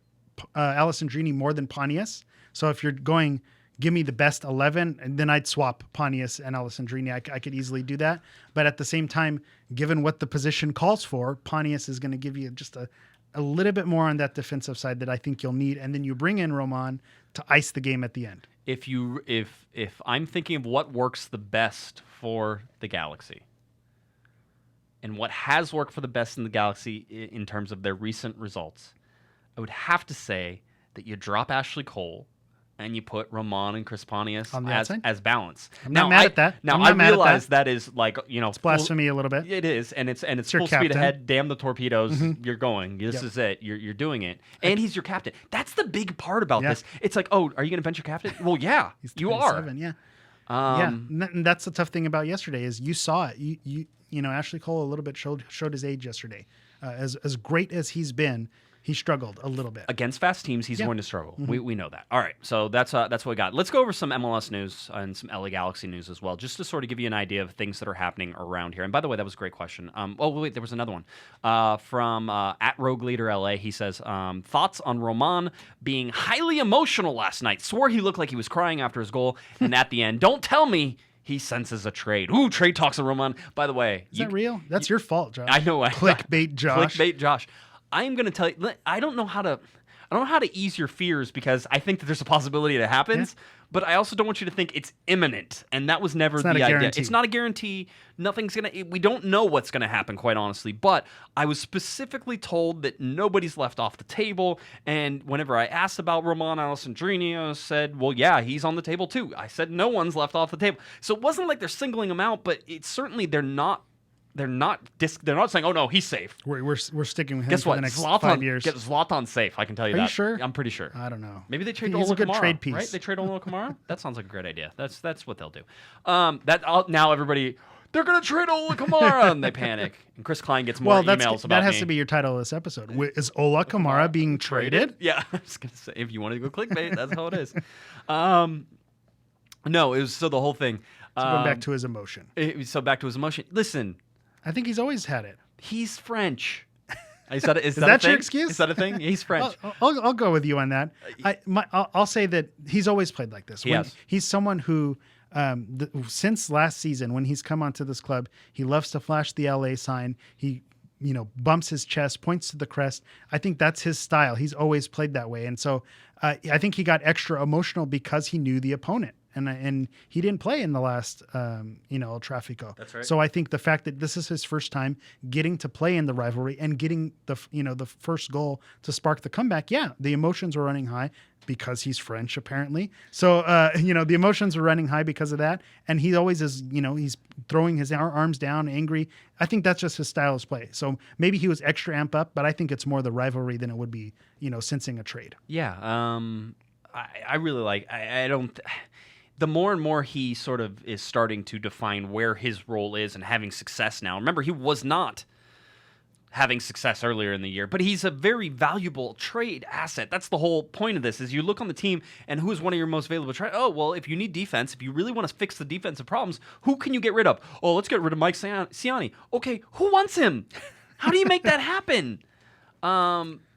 Alessandrini more than Pontius. So if you're going, give me the best 11, and then I'd swap Pontius and Alessandrini. I could easily do that. But at the same time, given what the position calls for, Pontius is going to give you just a little bit more on that defensive side that I think you'll need. And then you bring in Roman to ice the game at the end. If I'm thinking of what works the best for the Galaxy and what has worked for the best in the Galaxy in terms of their recent results, I would have to say that you drop Ashley Cole and you put Roman and Chris Pontius as balance. I'm not mad at that. Now I realize that is like, it's blasphemy a little bit. It is, and it's your full speed captain. ahead. Damn the torpedoes! You're going. This is it. You're doing it, and he's your captain. That's the big part about this. It's like, oh, are you going to bench your captain? Well, yeah, you are. Yeah. And that's the tough thing about yesterday is you saw it. You know Ashley Cole a little bit showed his age yesterday. As great as he's been, he struggled a little bit. Against fast teams, he's going to struggle. We know that. All right, so that's what we got. Let's go over some MLS news and some LA Galaxy news as well, just to sort of give you an idea of things that are happening around here. And by the way, that was a great question. Wait, there was another one from at Rogue Leader LA. He says, thoughts on Roman being highly emotional last night. Swore he looked like he was crying after his goal, and at the end, don't tell me he senses a trade. Ooh, trade talks of Roman. By the way, is that real? That's your fault, Josh. I know. Clickbait, Josh. Clickbait, Josh. I am going to tell you. I don't know how to ease your fears because I think that there's a possibility that it happens, but I also don't want you to think it's imminent. And that was never the idea. Guarantee. It's not a guarantee. We don't know what's going to happen, quite honestly. But I was specifically told that nobody's left off the table. And whenever I asked about Romain Alessandrini, I said, well, yeah, he's on the table too. I said no one's left off the table. So it wasn't like they're singling him out, but it's certainly they're not saying, oh no, he's safe. We're sticking with him Guess for what? the next Zlatan, 5 years. Get Zlatan safe. I can tell you that. Are you sure? I'm pretty sure. I don't know. Maybe they trade He's Ola a good Kamara, trade piece, right? They trade Ola Kamara. That sounds like a great idea. That's what they'll do. Now everybody, they're gonna trade Ola Kamara, and they panic. And Chris Klein gets more emails about that has me. to be your title of this episode. Is Ola Kamara being traded? Yeah, I was gonna say if you want to go clickbait, that's how it is. No, it was so the whole thing. So going back to his emotion. Back to his emotion. Listen. I think he's always had it. He's French. Is that your excuse? Is that a thing? He's French. I'll go with you on that. I'll say that he's always played like this. He's someone who, since last season, when he's come onto this club, he loves to flash the LA sign. He, bumps his chest, points to the crest. I think that's his style. He's always played that way. And so I think he got extra emotional because he knew the opponent. And he didn't play in the last, El Trafico. That's right. So I think the fact that this is his first time getting to play in the rivalry and getting the first goal to spark the comeback, the emotions were running high because he's French apparently. So the emotions are running high because of that, and he always is. He's throwing his arms down, angry. I think that's just his style of play. So maybe he was extra amp up, but I think it's more the rivalry than it would be, sensing a trade. Yeah, I really like. I don't. The more and more he sort of is starting to define where his role is and having success now. Remember, he was not having success earlier in the year, but he's a very valuable trade asset. That's the whole point of this, is you look on the team and who is one of your most valuable trade. Oh, well, if you need defense, if you really want to fix the defensive problems, who can you get rid of? Oh, let's get rid of Mike Ciani. Okay, who wants him? How do you make that happen?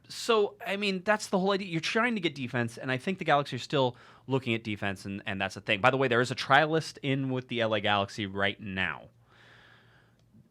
So, I mean, that's the whole idea. You're trying to get defense, and I think the Galaxy are still looking at defense, and that's the thing. By the way, there is a trialist in with the LA Galaxy right now.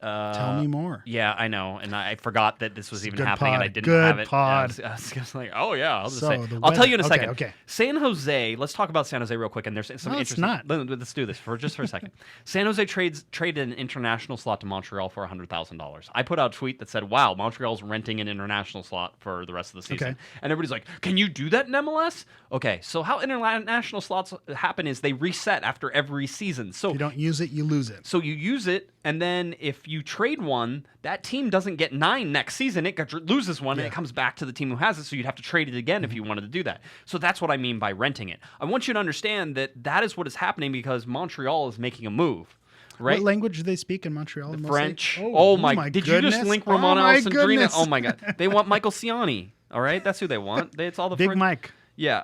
Tell me more. Yeah, I know, and I forgot that this was even happening, and I didn't good have it. Pod. I was like, oh yeah, I'll just So, say. the I'll tell you in a weather. second. Okay. San Jose. Let's talk about San Jose real quick. And there's some No, it's interesting. not. Let's do this for a second. San Jose traded an international slot to Montreal for $100,000. I put out a tweet that said, "Wow, Montreal's renting an international slot for the rest of the season." Okay. And everybody's like, "Can you do that in MLS?" Okay, so how international slots happen is they reset after every season. So If you don't use it, you lose it. so you use it, And then if you trade one, that team doesn't get 9 next season. It loses one, and it comes back to the team who has it, so you'd have to trade it again if you wanted to do that. So that's what I mean by renting it. I want you to understand that is what is happening because Montreal is making a move. Right? What language do they speak in Montreal? The mostly? French. Oh my! Did you just link Romain Alessandrini? Oh my God! They want Michael Ciani. All right, that's who they want. It's all the Big Mike. Yeah.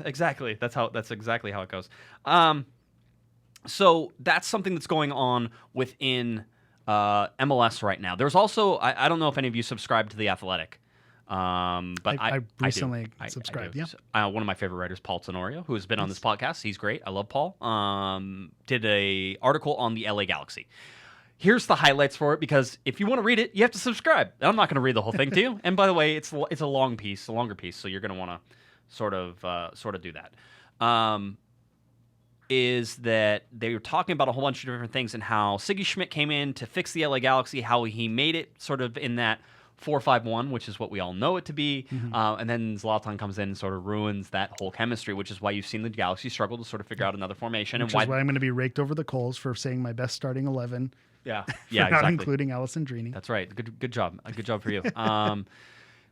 Exactly. That's exactly how it goes. So that's something that's going on within MLS right now. There's also I don't know if any of you subscribe to The Athletic. But I recently subscribed. I do. Yeah, one of my favorite writers, Paul Tenorio, who has been on this podcast. He's great. I love Paul. Did a article on the LA Galaxy. Here's the highlights for it because if you want to read it, you have to subscribe. I'm not going to read the whole thing to you. And by the way, it's a longer piece, so you're going to want to sort of do that. Is that they were talking about a whole bunch of different things and how Sigi Schmid came in to fix the LA Galaxy, how he made it sort of in that 4-5-1, which is what we all know it to be, and then Zlatan comes in and sort of ruins that whole chemistry, which is why you've seen the Galaxy struggle to sort of figure out another formation. Which is why I'm going to be raked over the coals for saying my best starting 11. Yeah, not exactly. including Alessandrini. That's right. Good job. Good job for you.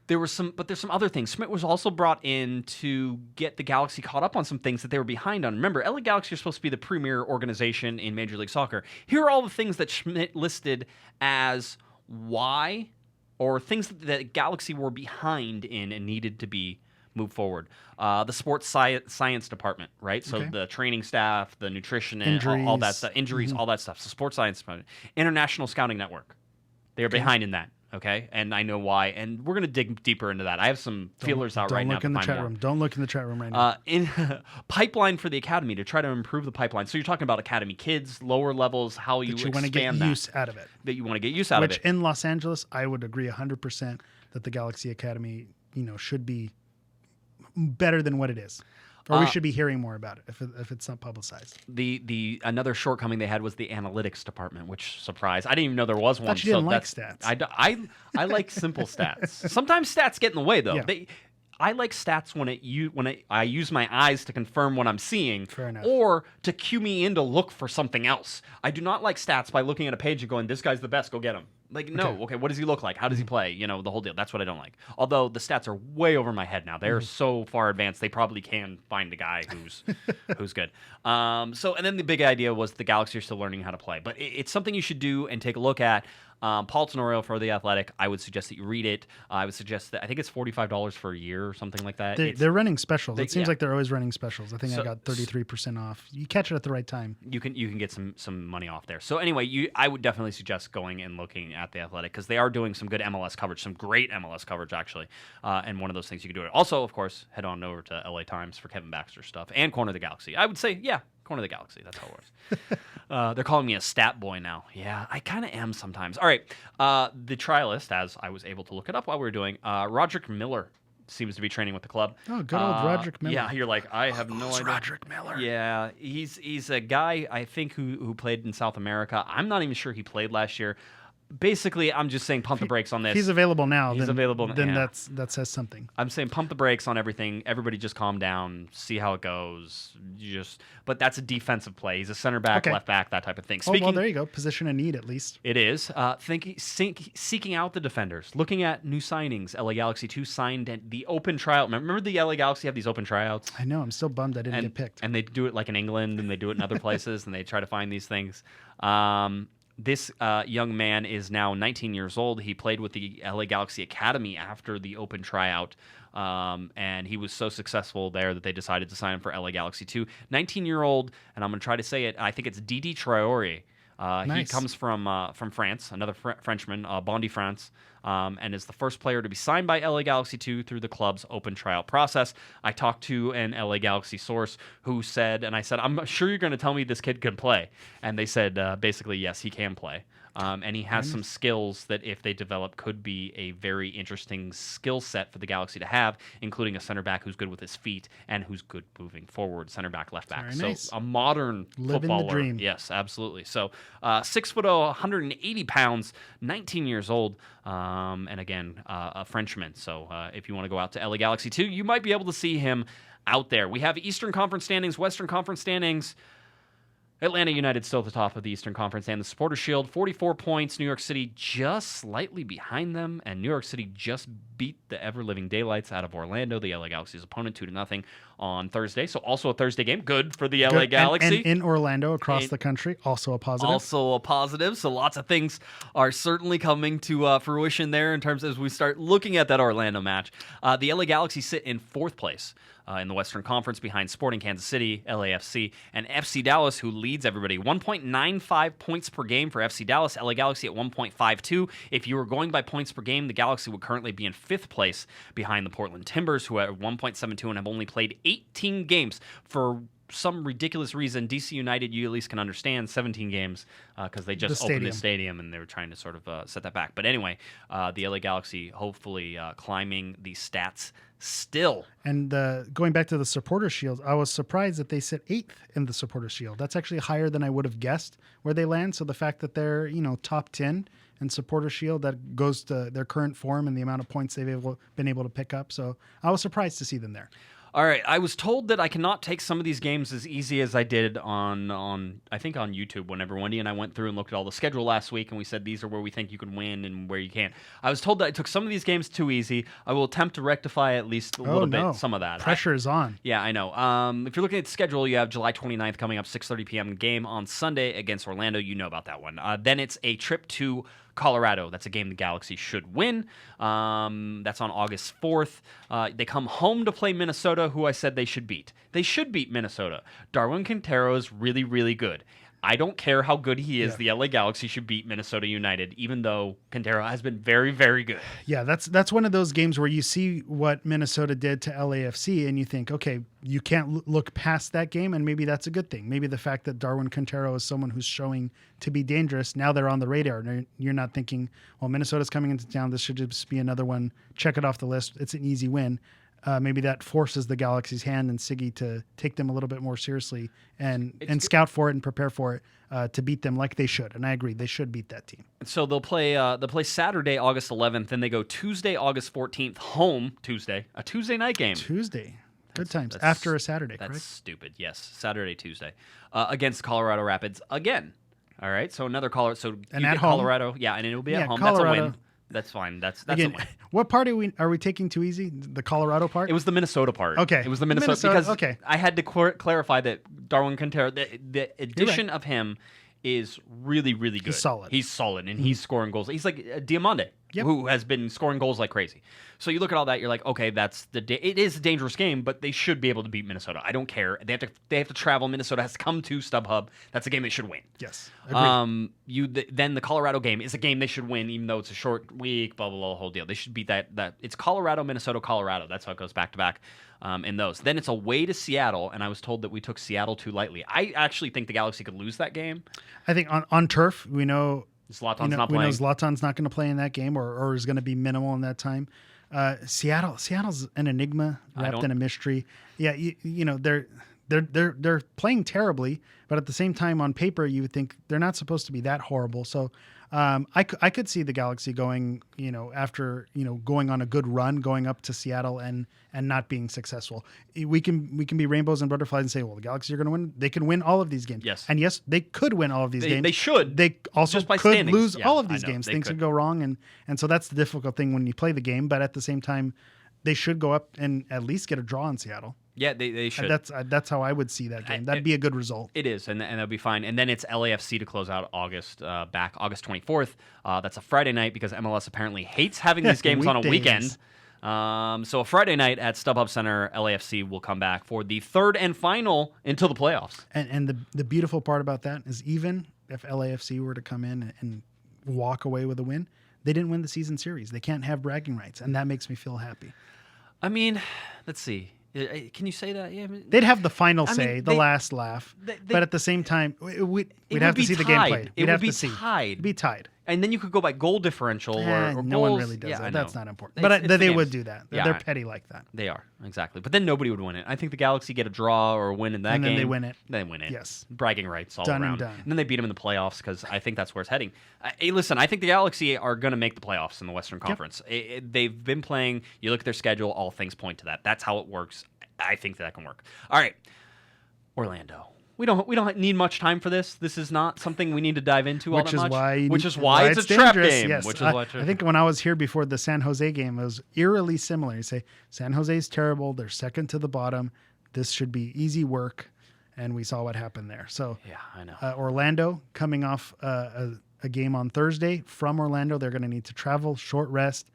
There's some other things. Schmid was also brought in to get the Galaxy caught up on some things that they were behind on. Remember, LA Galaxy are supposed to be the premier organization in Major League Soccer. Here are all the things that Schmid listed as why, or things that Galaxy were behind in and needed to be moved forward. The sports science department, right? So the training staff, the nutrition, and all that stuff, injuries, all that stuff. So sports science department, international scouting network. They are behind in that. Okay, and I know why, and we're going to dig deeper into that. I have some feelers out right now. Don't look in the chat room. Don't look in the chat room right now. In pipeline for the academy to try to improve the pipeline. So you're talking about academy kids, lower levels, how you expand want to get that. Use out of it. That you want to get use out of it. Which in Los Angeles, I would agree 100% that the Galaxy Academy, should be better than what it is. Or we should be hearing more about it if it's not publicized. The another shortcoming they had was the analytics department, which surprised. I didn't even know there was one. I thought you didn't like stats. I like simple stats. Sometimes stats get in the way, though. Yeah. I like stats when I use my eyes to confirm what I'm seeing, Fair enough. or to cue me in to look for something else. I do not like stats by looking at a page and going, "This guy's the best. Go get him." Like, no, okay, what does he look like? How does he play? The whole deal. That's what I don't like. Although the stats are way over my head now. They're so far advanced, they probably can find a guy who's good. And then the big idea was the Galaxy are still learning how to play. But it's something you should do and take a look at. Paul Tenorio for The Athletic, I would suggest that you read it. I would suggest that, I think it's $45 for a year or something like that. They're running specials. It seems like they're always running specials. I think I got 33% off. You catch it at the right time. You can get some money off there. So anyway, I would definitely suggest going and looking at The Athletic because they are doing some good MLS coverage, some great MLS coverage actually. And one of those things you can do it. Also, of course, head on over to LA Times for Kevin Baxter stuff and Corner of the Galaxy. I would say, Corner of the Galaxy. That's how it works. They're calling me a stat boy now. Yeah, I kind of am sometimes. All right. The trialist, as I was able to look it up while we were doing, Roderick Miller seems to be training with the club. Oh, good old Roderick Miller. Yeah, you're like, I have no idea. Roderick Miller? Yeah, he's a guy, I think, who played in South America. I'm not even sure he played last year. Basically, I'm just saying pump the brakes on this. He's available now. He's available now. Then that says something. I'm saying pump the brakes on everything. Everybody just calm down, see how it goes. But that's a defensive play. He's a center back, left back, that type of thing. Well, there you go. Position of need, at least. It is. Seeking out the defenders, looking at new signings. LA Galaxy 2 signed at the open tryout. Remember the LA Galaxy have these open tryouts? I know. I'm still bummed I didn't get picked. And they do it like in England, and they do it in other places, and they try to find these things. This young man is now 19 years old. He played with the LA Galaxy Academy after the open tryout, and he was so successful there that they decided to sign him for LA Galaxy 2. 19-year-old, and I'm going to try to say it, I think it's Didi Traoré. Nice. He comes from France, another Frenchman, Bondy France, and is the first player to be signed by LA Galaxy 2 through the club's open tryout process. I talked to an LA Galaxy source who said, and I said, I'm sure you're going to tell me this kid can play. And they said, basically, yes, he can play. And he has some skills that, if they develop, could be a very interesting skill set for the Galaxy to have, including a center back who's good with his feet and who's good moving forward, center back, left back. Very so nice. a modern Living footballer. the dream. Yes, absolutely. So 6'0", 180 pounds, 19 years old, and again, a Frenchman. So if you want to go out to LA Galaxy 2, you might be able to see him out there. We have Eastern Conference standings, Western Conference standings. Atlanta United still at the top of the Eastern Conference and the Supporters' Shield, 44 points. New York City just slightly behind them, and New York City just beat the ever-living daylights out of Orlando, the LA Galaxy's opponent, 2-0 on Thursday. So also a Thursday game. Good for the LA Galaxy. And in Orlando, across the country, also a positive. Also a positive. So lots of things are certainly coming to fruition there in terms as we start looking at that Orlando match. The LA Galaxy sit in 4th place in the Western Conference behind Sporting Kansas City, LAFC, and FC Dallas, who leads everybody. 1.95 points per game for FC Dallas, LA Galaxy at 1.52. If you were going by points per game, the Galaxy would currently be in 5th place behind the Portland Timbers, who are 1.72 and have only played 18 games. For some ridiculous reason, DC United, you at least can understand 17 games because they just opened the stadium and they were trying to sort of set that back. But anyway, the LA Galaxy hopefully climbing the stats still. And going back to the Supporters' Shield, I was surprised that they sit 8th in the Supporters' Shield. That's actually higher than I would have guessed where they land. So the fact that they're top 10 in Supporters' Shield, that goes to their current form and the amount of points they've been able to pick up. So I was surprised to see them there. All right, I was told that I cannot take some of these games as easy as I did on I think on YouTube whenever Wendy and I went through and looked at all the schedule last week and we said these are where we think you can win and where you can't. I was told that I took some of these games too easy. I will attempt to rectify at least a little bit some of that. Pressure is on. Yeah, I know. If you're looking at the schedule, you have July 29th coming up, 6:30 p.m. game on Sunday against Orlando. You know about that one. Then it's a trip to Colorado. That's a game the Galaxy should win. That's on August 4th. They come home to play Minnesota, who I said they should beat. They should beat Minnesota. Darwin Quintero is really, really good. I don't care how good he is. The LA Galaxy should beat Minnesota United, even though Quintero has been very, very good. Yeah, that's one of those games where you see what Minnesota did to LAFC and you think, okay, you can't look past that game, and maybe that's a good thing. Maybe the fact that Darwin Quintero is someone who's showing to be dangerous, now they're on the radar. And you're not thinking, well, Minnesota's coming into town, this should just be another one. Check it off the list. It's an easy win. Maybe that forces the Galaxy's hand and Sigi to take them a little bit more seriously and scout for it and prepare for it to beat them like they should. And I agree, they should beat that team. So they'll play Saturday, August 11th, then they go Tuesday, August 14th, home Tuesday, a Tuesday night game. Tuesday. Good times. After a Saturday, correct? That's stupid. Yes, Saturday, Tuesday. Against Colorado Rapids again. All right, so another Colorado. So and at home. Colorado. Yeah, and it'll be at home. Colorado. That's a win. That's fine. That's again, a win. What part are we taking too easy? The Colorado part? It was the Minnesota part. Okay. It was the Minnesota because okay. I had to clarify that Darwin Quintero, the addition of him is really, really good. He's solid. And he's scoring goals. He's like Diamande, who has been scoring goals like crazy. So you look at all that, you're like, okay, it is a dangerous game, but they should be able to beat Minnesota. I don't care. They have to travel. Minnesota has to come to StubHub. That's a game they should win. Yes. Agreed. Then the Colorado game is a game they should win, even though it's a short week. Blah blah blah. The whole deal. They should beat that. It's Colorado, Minnesota, Colorado. That's how it goes back to back. In those. Then it's away to Seattle, and I was told that we took Seattle too lightly. I actually think the Galaxy could lose that game. I think on turf, we know Zlatan's not playing. We know Zlatan's not going to play in that game, or is going to be minimal in that time. Seattle's an enigma wrapped in a mystery. Yeah, they're playing terribly, but at the same time, on paper, you would think they're not supposed to be that horrible. So I could see the Galaxy going, after going on a good run, going up to Seattle and not being successful. We can be rainbows and butterflies and say, well, the Galaxy are going to win. They can win all of these games. Yes, and yes, they could win all of these games. They should. They also just by could standings. lose all of these games. Things could could go wrong, and so that's the difficult thing when you play the game. But at the same time, they should go up and at least get a draw in Seattle. Yeah, they should. That's how I would see that game. That'd be a good result. It is, and that'll be fine. And then it's LAFC to close out August 24th. That's a Friday night because MLS apparently hates having these games on a weekend. So a Friday night at StubHub Center, LAFC will come back for the third and final until the playoffs. And the beautiful part about that is even if LAFC were to come in and walk away with a win, they didn't win the season series. They can't have bragging rights, and that makes me feel happy. I mean, let's see. Can you say that? Yeah, they'd have the final say, the last laugh. But at the same time, we'd have to see the game played. It would be tied. It'd be tied. And then you could go by goal differential or no goals. one really does that. That's not important. But they would do that. They're petty like that. They are, exactly. But then nobody would win it. I think the Galaxy get a draw or a win in that game. And then they win it. They win it. Yes. Bragging rights all done around. And done. And then they beat them in the playoffs because I think that's where it's heading. Hey, listen, I think the Galaxy are going to make the playoffs in the Western Conference. They've been playing. You look at their schedule, all things point to that. That's how it works. I think that can work. All right. Orlando. We don't need much time for this. This is not something we need to dive into all that much. Which is why it's a trap game. Yes. Which is why I think when I was here before the San Jose game, it was eerily similar. You say San Jose's terrible. They're second to the bottom. This should be easy work, and we saw what happened there. So yeah, I know. Orlando coming off a game on Thursday from Orlando. They're going to need to travel, short rest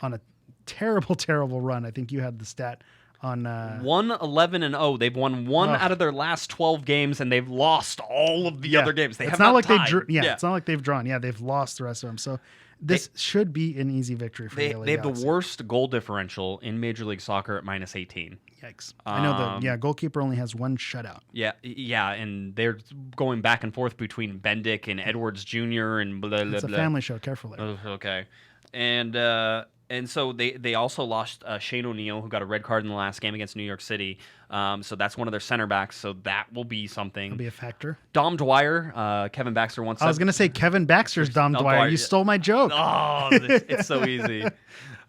on a terrible, terrible run. I think you had the stat on 1-11-0. They've won one out of their last 12 games, and they've lost all of the other games. It's not like they've drawn. Yeah, they've lost the rest of them. So this should be an easy victory for the LA They have Galaxy. the worst goal differential in Major League Soccer at -18. Yikes! I know the goalkeeper only has one shutout. Yeah, and they're going back and forth between Bendick and Edwards Jr. and blah blah blah. It's a family show. Careful there. Okay, and so they also lost Shane O'Neill, who got a red card in the last game against New York City. So that's one of their center backs. So that will be something. It'll be a factor. Dom Dwyer, Kevin Baxter once. I was going to say Kevin Baxter's Dom Dwyer. You stole my joke. Oh, it's so easy.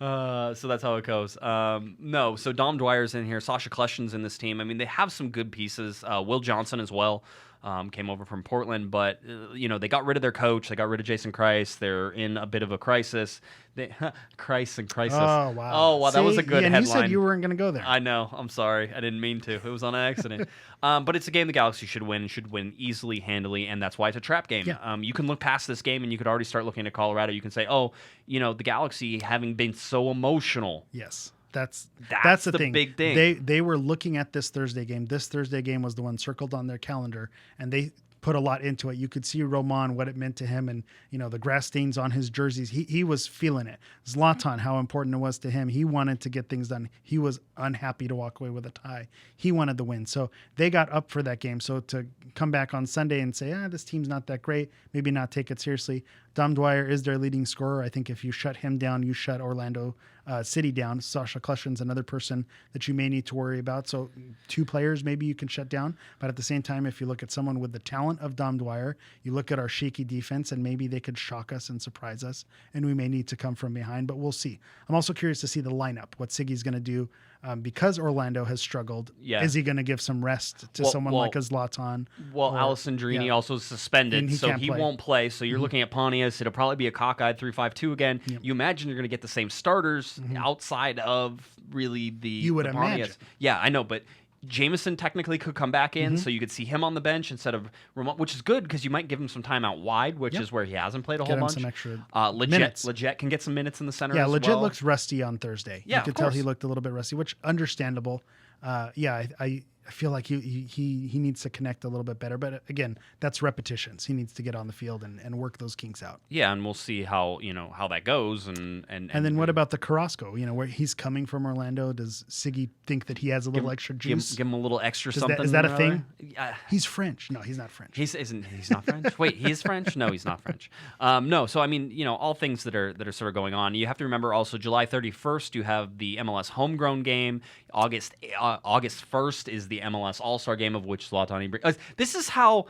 So that's how it goes. No, so Dom Dwyer's in here. Sasha Kleshin's in this team. I mean, they have some good pieces. Will Johnson as well. Came over from Portland, but they got rid of their coach. They got rid of Jason Kreis. They're in a bit of a crisis. Kreis and crisis. Oh wow! Oh wow, that was a good headline. You said you weren't going to go there. I know. I'm sorry. I didn't mean to. It was on accident. But it's a game the Galaxy should win easily, handily, and that's why it's a trap game. Yeah. You can look past this game, and you could already start looking at Colorado. You can say, the Galaxy having been so emotional. Yes. That's the thing. Big thing. They were looking at this Thursday game. This Thursday game was the one circled on their calendar, and they put a lot into it. You could see Romain, what it meant to him, and the grass stains on his jerseys. He was feeling it. Zlatan, how important it was to him. He wanted to get things done. He was unhappy to walk away with a tie. He wanted the win. So they got up for that game. So to come back on Sunday and say, this team's not that great, maybe not take it seriously. Dom Dwyer is their leading scorer. I think if you shut him down, you shut Orlando City down. Sasha Kleshin's another person that you may need to worry about. So 2 players maybe you can shut down. But at the same time, if you look at someone with the talent of Dom Dwyer, you look at our shaky defense, and maybe they could shock us and surprise us, and we may need to come from behind. But we'll see. I'm also curious to see the lineup, what Sigi's going to do. Because Orlando has struggled, is he going to give some rest to someone like a Zlatan? Well, Alessandrini also is suspended, so he won't play. So you're looking at Pontius. It'll probably be a cockeyed 3-5-2 again. Yep. You imagine you're going to get the same starters outside of really the Pontius. Imagine. Yeah, I know, but Jameson technically could come back in, so you could see him on the bench instead of Ramon, which is good because you might give him some time out wide, which is where he hasn't played a whole bunch. Some extra minutes. Leggett can get some minutes in the center. Yeah, as Leggett well. looks rusty on Thursday. Yeah, you could tell he looked a little bit rusty, which understandable. I feel like he needs to connect a little bit better. But again, that's repetitions. He needs to get on the field and work those kinks out. Yeah, and we'll see how that goes. And then what about the Carrasco? Where he's coming from Orlando. Does Sigi think that he has a little extra juice? Give him a little extra something. Is that a thing? He's French. No, he's not French. He's not French. Wait, he is French? No, he's not French. No. So I mean, all things that are sort of going on. You have to remember also July 31st you have the MLS homegrown game. August 1st is the MLS All-Star game, of which Zlatan. This is how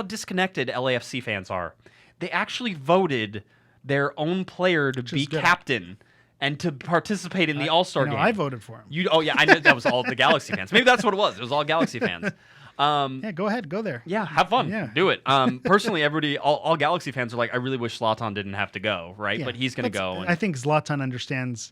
disconnected LAFC fans are. They actually voted their own player to be captain and to participate in the All-Star game. I voted for him. I know that was all the Galaxy fans. Maybe that's what it was. It was all Galaxy fans. Yeah, go ahead, go there. Yeah, have fun. Yeah. Do it. Personally, all Galaxy fans are like, I really wish Zlatan didn't have to go, right? Yeah, but he's going to go. I think Zlatan understands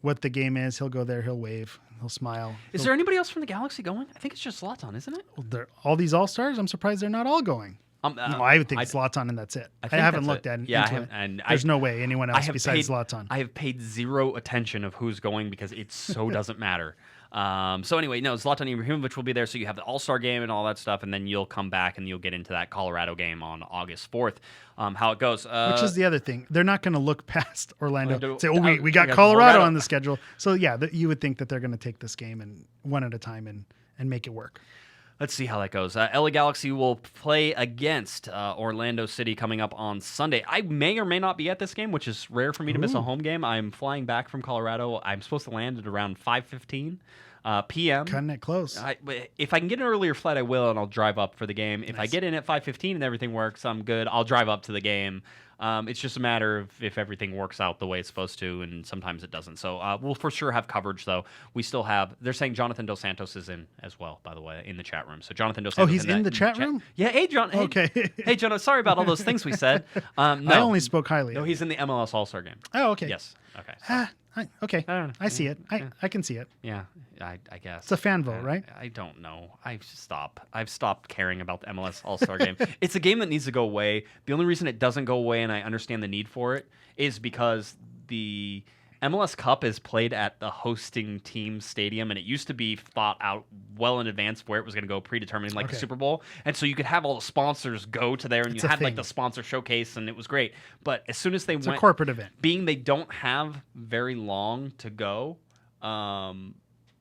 what the game is. He'll go there, he'll wave, he'll smile. Is there anybody else from the Galaxy going? I think it's just Zlatan, isn't it? Well, all these All-Stars, I'm surprised they're not all going. No, I would think Zlatan and that's it. I haven't looked at it. Yeah, there's no way anyone else besides Zlatan. I have paid zero attention of who's going because it so doesn't matter. So anyway, no, Zlatan Ibrahimovic will be there, so you have the All-Star game and all that stuff, and then you'll come back and you'll get into that Colorado game on August 4th. How it goes. Which is the other thing. They're not going to look past Orlando. Say, we got Colorado on the schedule. So yeah, you would think that they're going to take this game and one at a time and make it work. Let's see how that goes. LA Galaxy will play against Orlando City coming up on Sunday. I may or may not be at this game, which is rare for me to miss a home game. I'm flying back from Colorado. I'm supposed to land at around 5:15 p.m. Cutting it close. If I can get an earlier flight, I will, and I'll drive up for the game. If I get in at 5:15 and everything works, I'm good. I'll drive up to the game. It's just a matter of if everything works out the way it's supposed to, and sometimes it doesn't. So we'll for sure have coverage, though. We still have. They're saying Jonathan Dos Santos is in as well, by the way, in the chat room. So Jonathan Dos Santos. Oh, he's in the chat room? Yeah. Hey, John. Hey, Okay. Hey, John. Sorry about all those things we said. No, I only spoke highly. No, he's in the MLS All-Star game. Oh, okay. Yes. Okay. So, Okay. I don't know. I see it. I can see it. yeah, I guess. It's a fan vote, right? I don't know. I've stopped caring about the MLS All-Star game. It's a game that needs to go away. The only reason it doesn't go away, and I understand the need for it, is because the MLS Cup is played at the hosting team stadium, and it used to be thought out well in advance where it was going to go, predetermined like the Super Bowl. And so you could have all the sponsors go to there, and you had like the sponsor showcase, and it was great. But as soon as they went, a corporate event. Being they don't have very long to go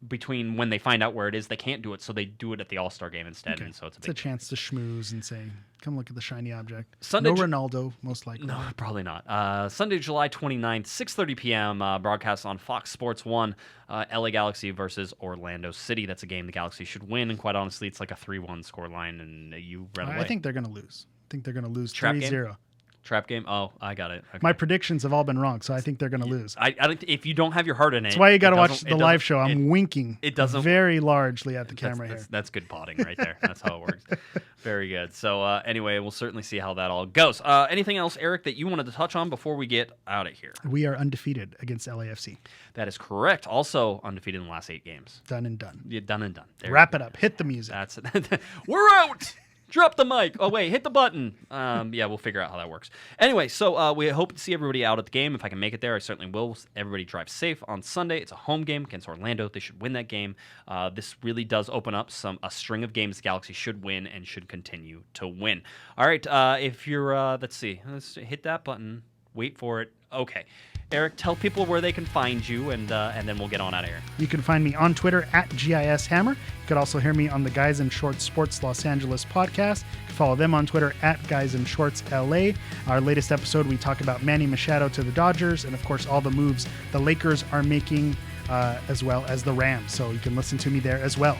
between when they find out where it is, they can't do it, so they do it at the All-Star game instead. Okay. And so it's a chance to schmooze and say, come look at the shiny object. Sunday, no Ronaldo, most likely. No, probably not. Sunday, July 29th, 6:30 p.m., broadcast on Fox Sports 1, LA Galaxy versus Orlando City. That's a game the Galaxy should win, and quite honestly, it's like a 3-1 scoreline, and you run away. I think they're going to lose. I think they're going to lose Trap 3-0. Game? Trap game? Oh, I got it. Okay. My predictions have all been wrong, so I think they're going to lose. I don't, if you don't have your heart in it, that's why you got to watch the live show. I'm winking very largely at the camera here. That's good potting right there. That's how it works. Very good. So anyway, we'll certainly see how that all goes. Anything else, Eric, that you wanted to touch on before we get out of here? We are undefeated against LAFC. That is correct. Also undefeated in the last 8 games. Done and done. Yeah, done and done. Wrap it up. Hit the music. That's We're out. Drop the mic. Oh, wait, hit the button. Yeah, we'll figure out how that works. Anyway, so we hope to see everybody out at the game. If I can make it there, I certainly will. Everybody drive safe on Sunday. It's a home game against Orlando. They should win that game. This really does open up a string of games the Galaxy should win and should continue to win. All right, if you're, let's see. Let's hit that button. Wait for it. Okay. Eric, tell people where they can find you, and then we'll get on out of here. You can find me on Twitter at GISHammer. You could also hear me on the Guys in Shorts Sports Los Angeles podcast. You can follow them on Twitter at Guys in Shorts LA. Our latest episode, we talk about Manny Machado to the Dodgers, and of course all the moves the Lakers are making, as well as the Rams. So you can listen to me there as well.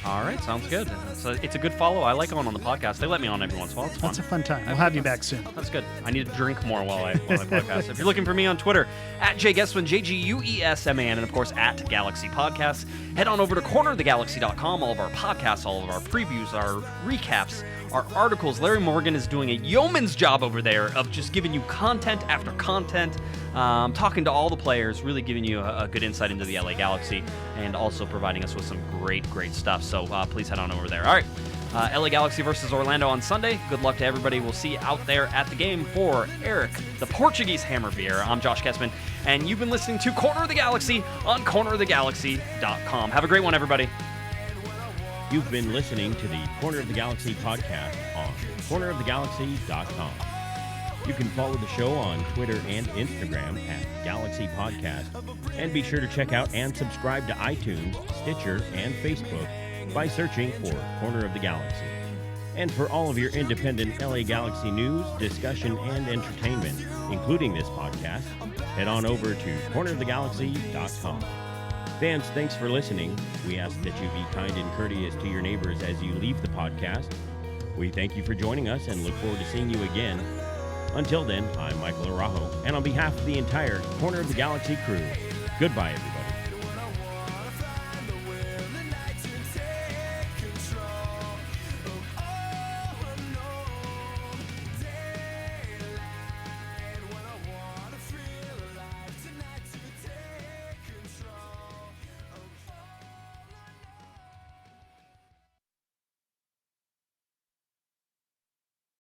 All right, sounds good. So it's a good follow. I like going on the podcast. They let me on every once in a while. It's fun. That's a fun time. We'll have you back soon. That's good. I need to drink more while I podcast. If you're looking for me on Twitter, at JGuesman, JGUESMAN, and of course at Galaxy Podcasts, head on over to cornerofthegalaxy.com. All of our podcasts, all of our previews, our recaps, our articles. Larry Morgan is doing a yeoman's job over there of just giving you content after content, talking to all the players, really giving you a good insight into the LA Galaxy, and also providing us with some great stuff. So please head on over there. All right, LA Galaxy versus Orlando on Sunday. Good luck to everybody. We'll see you out there at the game. For Eric, the Portuguese Hammer Vieira, I'm Josh Guesman, and you've been listening to Corner of the Galaxy on cornerofthegalaxy.com. Have a great one, everybody. You've been listening to the Corner of the Galaxy podcast on cornerofthegalaxy.com. You can follow the show on Twitter and Instagram at Galaxy Podcast, and be sure to check out and subscribe to iTunes, Stitcher, and Facebook by searching for Corner of the Galaxy. And for all of your independent LA Galaxy news, discussion, and entertainment, including this podcast, head on over to cornerofthegalaxy.com. Fans, thanks for listening. We ask that you be kind and courteous to your neighbors as you leave the podcast. We thank you for joining us and look forward to seeing you again. Until then, I'm Michael Araujo, and on behalf of the entire Corner of the Galaxy crew, goodbye, everybody.